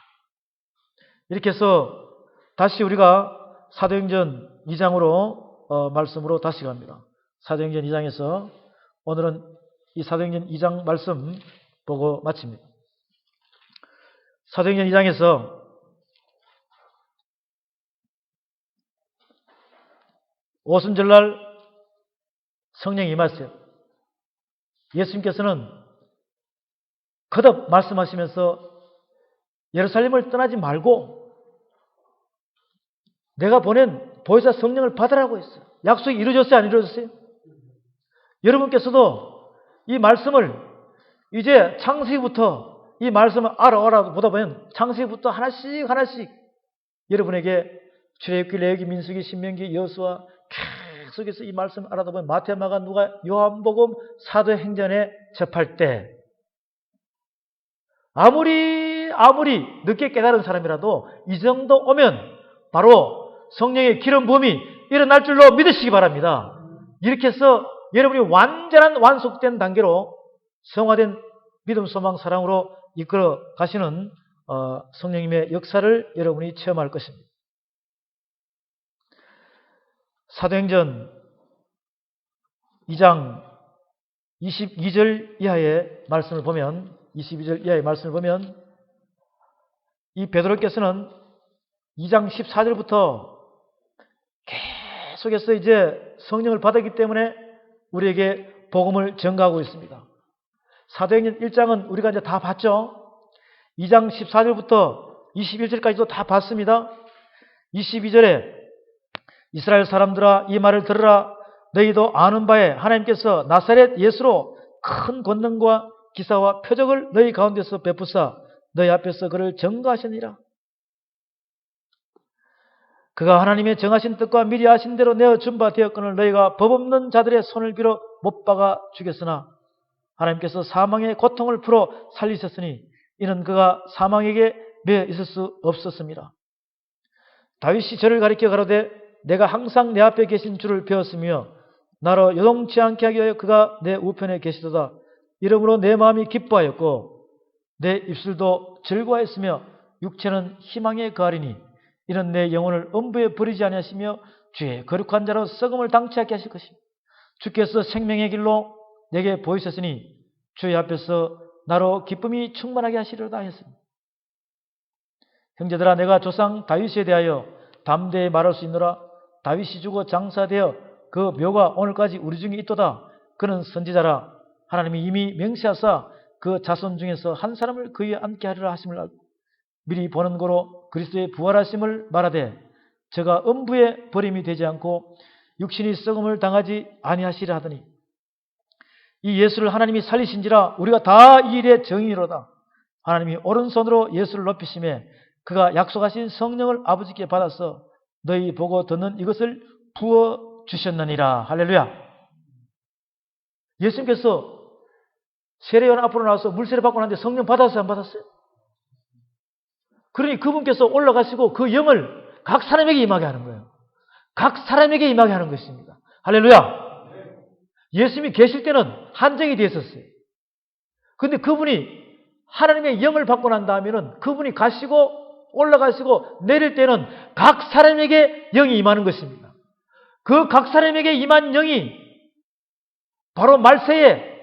이렇게 해서 다시 우리가 사도행전 2장으로 말씀으로 다시 갑니다. 사도행전 2장에서 오늘은 이 사도행전 2장 말씀 보고 마칩니다. 사도행전 2장에서 오순절날 성령이 임하셨어요. 예수님께서는 거듭 말씀하시면서 예루살렘을 떠나지 말고 내가 보낸 보혜사 성령을 받으라고 했어요. 약속이 이루어졌어요? 안 이루어졌어요? 여러분께서도 이 말씀을 이제 창세기부터 이 말씀을 알아오라고 보다 보면 창세기부터 하나씩 여러분에게 출애굽기, 레위기, 민수기, 신명기, 여호수아 계속해서 이 말씀을 알아다 보면 마태, 마가, 누가, 요한복음, 사도행전에 접할 때 아무리 늦게 깨달은 사람이라도 이 정도 오면 바로 성령의 기름 부음이 일어날 줄로 믿으시기 바랍니다. 이렇게 해서 여러분이 완전한 완속된 단계로 성화된 믿음, 소망, 사랑으로 이끌어 가시는 성령님의 역사를 여러분이 체험할 것입니다. 사도행전 2장 22절 이하의 말씀을 보면 이 베드로께서는 2장 14절부터 계속해서 이제 성령을 받았기 때문에 우리에게 복음을 전가하고 있습니다. 사도행전 1장은 우리가 이제 다 봤죠. 2장 14절부터 21절까지도 다 봤습니다. 22절에 이스라엘 사람들아 이 말을 들으라. 너희도 아는 바에 하나님께서 나사렛 예수로 큰 권능과 기사와 표적을 너희 가운데서 베푸사 너희 앞에서 그를 전가하시니라. 그가 하나님의 정하신 뜻과 미리 하신 대로 내어준 바 되었거늘 너희가 법 없는 자들의 손을 빌어 못 박아 죽였으나 하나님께서 사망의 고통을 풀어 살리셨으니 이는 그가 사망에게 매여 있을 수 없었습니다. 다윗이 저를 가리켜 가로되 내가 항상 내 앞에 계신 주를 배웠으며 나로 요동치 않게 하기 위하여 그가 내 우편에 계시도다. 이러므로 내 마음이 기뻐하였고 내 입술도 즐거워했으며 육체는 희망에 거하리니 이는 내 영혼을 음부에 버리지 아니하시며 주의 거룩한 자로 썩음을 당치 않게 하실 것이며 주께서 생명의 길로 내게 보이셨으니 주의 앞에서 나로 기쁨이 충만하게 하시리로다 했습니다. 형제들아 내가 조상 다윗에 대하여 담대히 말할 수 있노라. 다윗이 죽어 장사되어 그 묘가 오늘까지 우리 중에 있도다. 그는 선지자라. 하나님이 이미 맹세하사 그 자손 중에서 한 사람을 그에 앉게 하리라 하심을 알고 미리 보는 고로 그리스도의 부활하심을 말하되 저가 음부에 버림이 되지 않고 육신이 썩음을 당하지 아니하시리라 하더니 이 예수를 하나님이 살리신지라 우리가 다 이 일의 증인이로다. 하나님이 오른손으로 예수를 높이심에 그가 약속하신 성령을 아버지께 받아서 너희 보고 듣는 이것을 부어주셨느니라. 할렐루야. 예수님께서 세례요한 앞으로 나와서 물세례 받고 났는데 성령 받았어요? 안 받았어요? 그러니 그분께서 올라가시고 그 영을 각 사람에게 임하게 하는 거예요. 각 사람에게 임하게 하는 것입니다. 할렐루야. 예수님이 계실 때는 한정이 되어 있었어요. 그런데 그분이 하나님의 영을 받고 난 다음에는 그분이 가시고 올라가시고 내릴 때는 각 사람에게 영이 임하는 것입니다. 그 각 사람에게 임한 영이 바로 말세에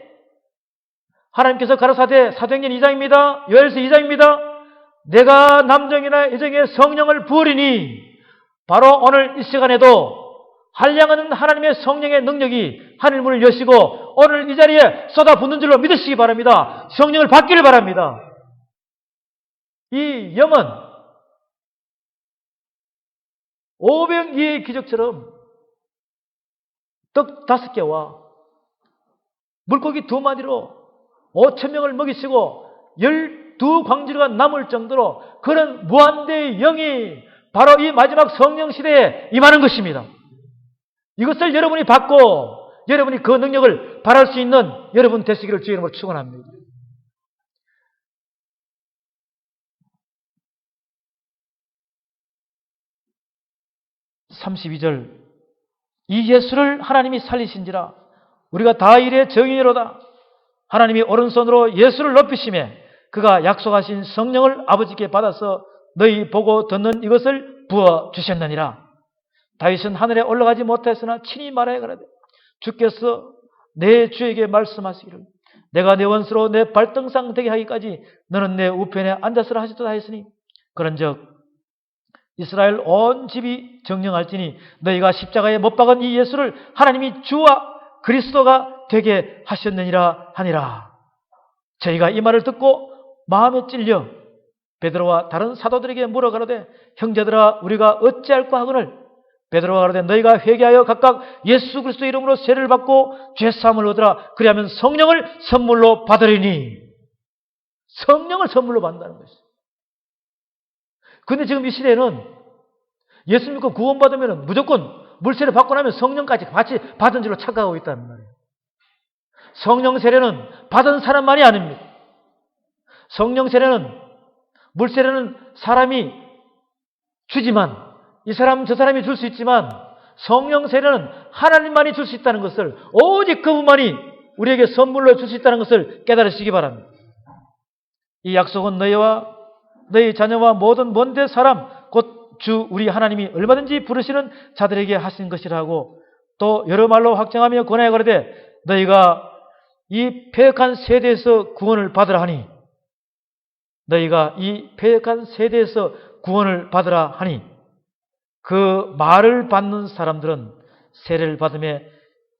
하나님께서 가라사대 사도행전 2장입니다. 요엘서 2장입니다. 내가 남정이나 여정에 성령을 부으리니 바로 오늘 이 시간에도 한량하는 하나님의 성령의 능력이 하늘문을 여시고 오늘 이 자리에 쏟아붓는 줄로 믿으시기 바랍니다. 성령을 받기를 바랍니다. 이 영은 오병이의 기적처럼 떡 5개와 물고기 2마리로 5,000명을 먹이시고 12광주리가 남을 정도로 그런 무한대의 영이 바로 이 마지막 성령 시대에 임하는 것입니다. 이것을 여러분이 받고 여러분이 그 능력을 발할 수 있는 여러분 되시기를 주의 이름으로 축원합니다. (32절) 이 예수를 하나님이 살리신지라 우리가 다 일의 정인이로다. 하나님이 오른손으로 예수를 높이시매 그가 약속하신 성령을 아버지께 받아서 너희 보고 듣는 이것을 부어주셨느니라. 다윗은 하늘에 올라가지 못했으나 친히 말하여 가라되 주께서 내 주에게 말씀하시기를 내가 내 원수로 내 발등상 되게 하기까지 너는 내 우편에 앉았으라 하셨도다 했으니 그런즉 이스라엘 온 집이 정령할지니 너희가 십자가에 못 박은 이 예수를 하나님이 주와 그리스도가 되게 하셨느니라 하니라. 저희가 이 말을 듣고 마음에 찔려 베드로와 다른 사도들에게 물어 가로되 형제들아 우리가 어찌할까 하거늘 베드로가 가로되 너희가 회개하여 각각 예수 그리스도 이름으로 세례를 받고 죄사함을 얻으라. 그리하면 성령을 선물로 받으리니. 성령을 선물로 받는다는 것이죠. 그런데 지금 이 시대에는 예수 믿고 구원받으면 무조건 물세례 받고 나면 성령까지 같이 받은 줄로 착각하고 있다는 말이에요. 성령 세례는 받은 사람만이 아닙니다. 성령 세례는 물세례는 사람이 주지만 이 사람 저 사람이 줄 수 있지만 성령 세례는 하나님만이 줄 수 있다는 것을 오직 그분만이 우리에게 선물로 줄 수 있다는 것을 깨달으시기 바랍니다. 이 약속은 너희와 너희 자녀와 모든 먼데 사람 곧 주 우리 하나님이 얼마든지 부르시는 자들에게 하신 것이라고 또 여러 말로 확정하며 권하여 가로되 너희가 이 패역한 세대에서 구원을 받으라 하니 너희가 이 패역한 세대에서 구원을 받으라 하니 그 말을 받는 사람들은 세례를 받음에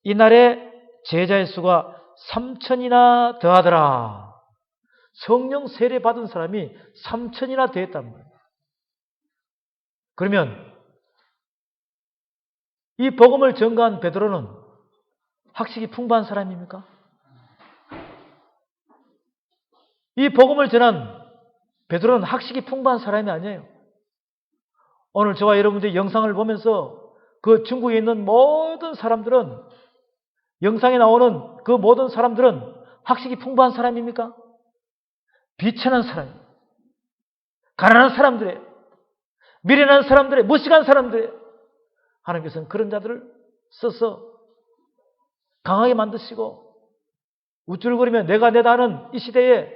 이날에 제자의 수가 3,000이나 더하더라. 성령 세례 받은 사람이 3,000이나 되었단 말이에요. 그러면 이 복음을 전가한 베드로는 학식이 풍부한 사람입니까? 이 복음을 전한 베드로는 학식이 풍부한 사람이 아니에요. 오늘 저와 여러분들이 영상을 보면서 그 중국에 있는 모든 사람들은 영상에 나오는 그 모든 사람들은 학식이 풍부한 사람입니까? 비천한 사람이에요. 가난한 사람들이에요. 미련한 사람들이에요. 무식한 사람들이에요. 하나님께서는 그런 자들을 써서 강하게 만드시고 우쭐거리며 내가 내다 하는 이 시대에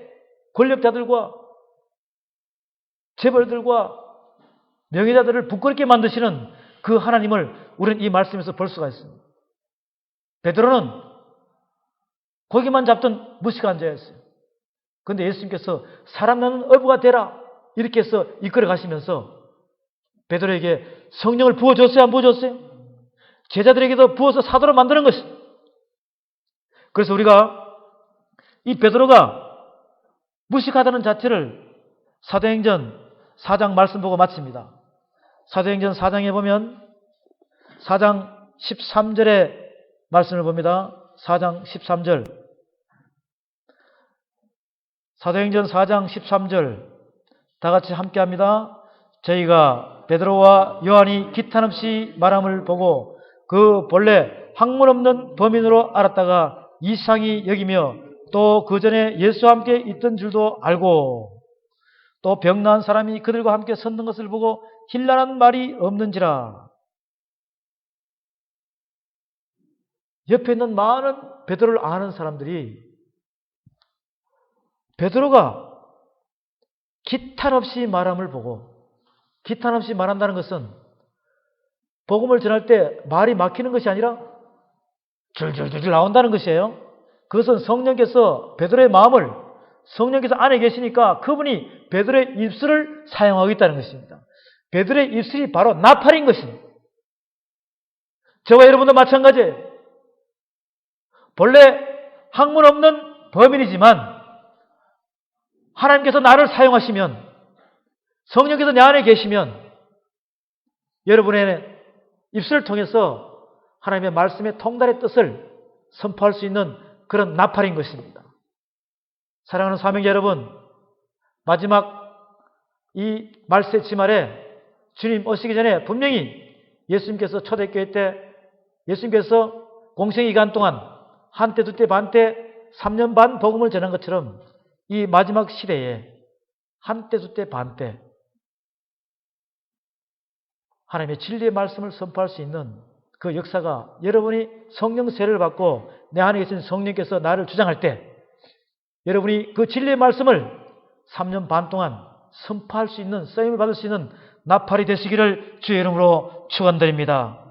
권력자들과 재벌들과 명예자들을 부끄럽게 만드시는 그 하나님을 우리는 이 말씀에서 볼 수가 있습니다. 베드로는 고기만 잡던 무식한 자였어요. 그런데 예수님께서 사람 낳는 어부가 되라 이렇게 해서 이끌어 가시면서 베드로에게 성령을 부어줬어요? 안 부어줬어요? 제자들에게도 부어서 사도로 만드는 것이. 그래서 우리가 이 베드로가 무식하다는 자체를 사도행전 4장 말씀 보고 마칩니다. 사도행전 4장에 보면 4장 13절의 말씀을 봅니다. 4장 13절. 사도행전 4장 13절 다 같이 함께 합니다. 저희가 베드로와 요한이 기탄 없이 말함을 보고 그 본래 학문 없는 범인으로 알았다가 이상히 여기며 또 그 전에 예수와 함께 있던 줄도 알고 또 병나은 사람이 그들과 함께 섰는 것을 보고 힐난한 말이 없는지라. 옆에 있는 많은 베드로를 아는 사람들이 베드로가 기탄 없이 말함을 보고, 기탄 없이 말한다는 것은 복음을 전할 때 말이 막히는 것이 아니라 줄줄줄 나온다는 것이에요. 그것은 성령께서 베드로의 마음을, 성령께서 안에 계시니까 그분이 베드로의 입술을 사용하고 있다는 것입니다. 베드로의 입술이 바로 나팔인 것입니다. 저와 여러분도 마찬가지예요. 본래 학문 없는 범인이지만 하나님께서 나를 사용하시면, 성령께서 내 안에 계시면 여러분의 입술을 통해서 하나님의 말씀의 통달의 뜻을 선포할 수 있는 그런 나팔인 것입니다. 사랑하는 사명자 여러분, 마지막 이 말세 지말에 주님 오시기 전에 분명히 예수님께서 초대교회 때 예수님께서 공생기간 동안 한때 두때 반때 3년 반 복음을 전한 것처럼 이 마지막 시대에 한때 두때 반때 하나님의 진리의 말씀을 선포할 수 있는 그 역사가, 여러분이 성령 세례를 받고 내 안에 계신 성령께서 나를 주장할 때 여러분이 그 진리의 말씀을 3년 반 동안 선포할 수 있는, 쓰임을 받을 수 있는 나팔이 되시기를 주의 이름으로 축원드립니다.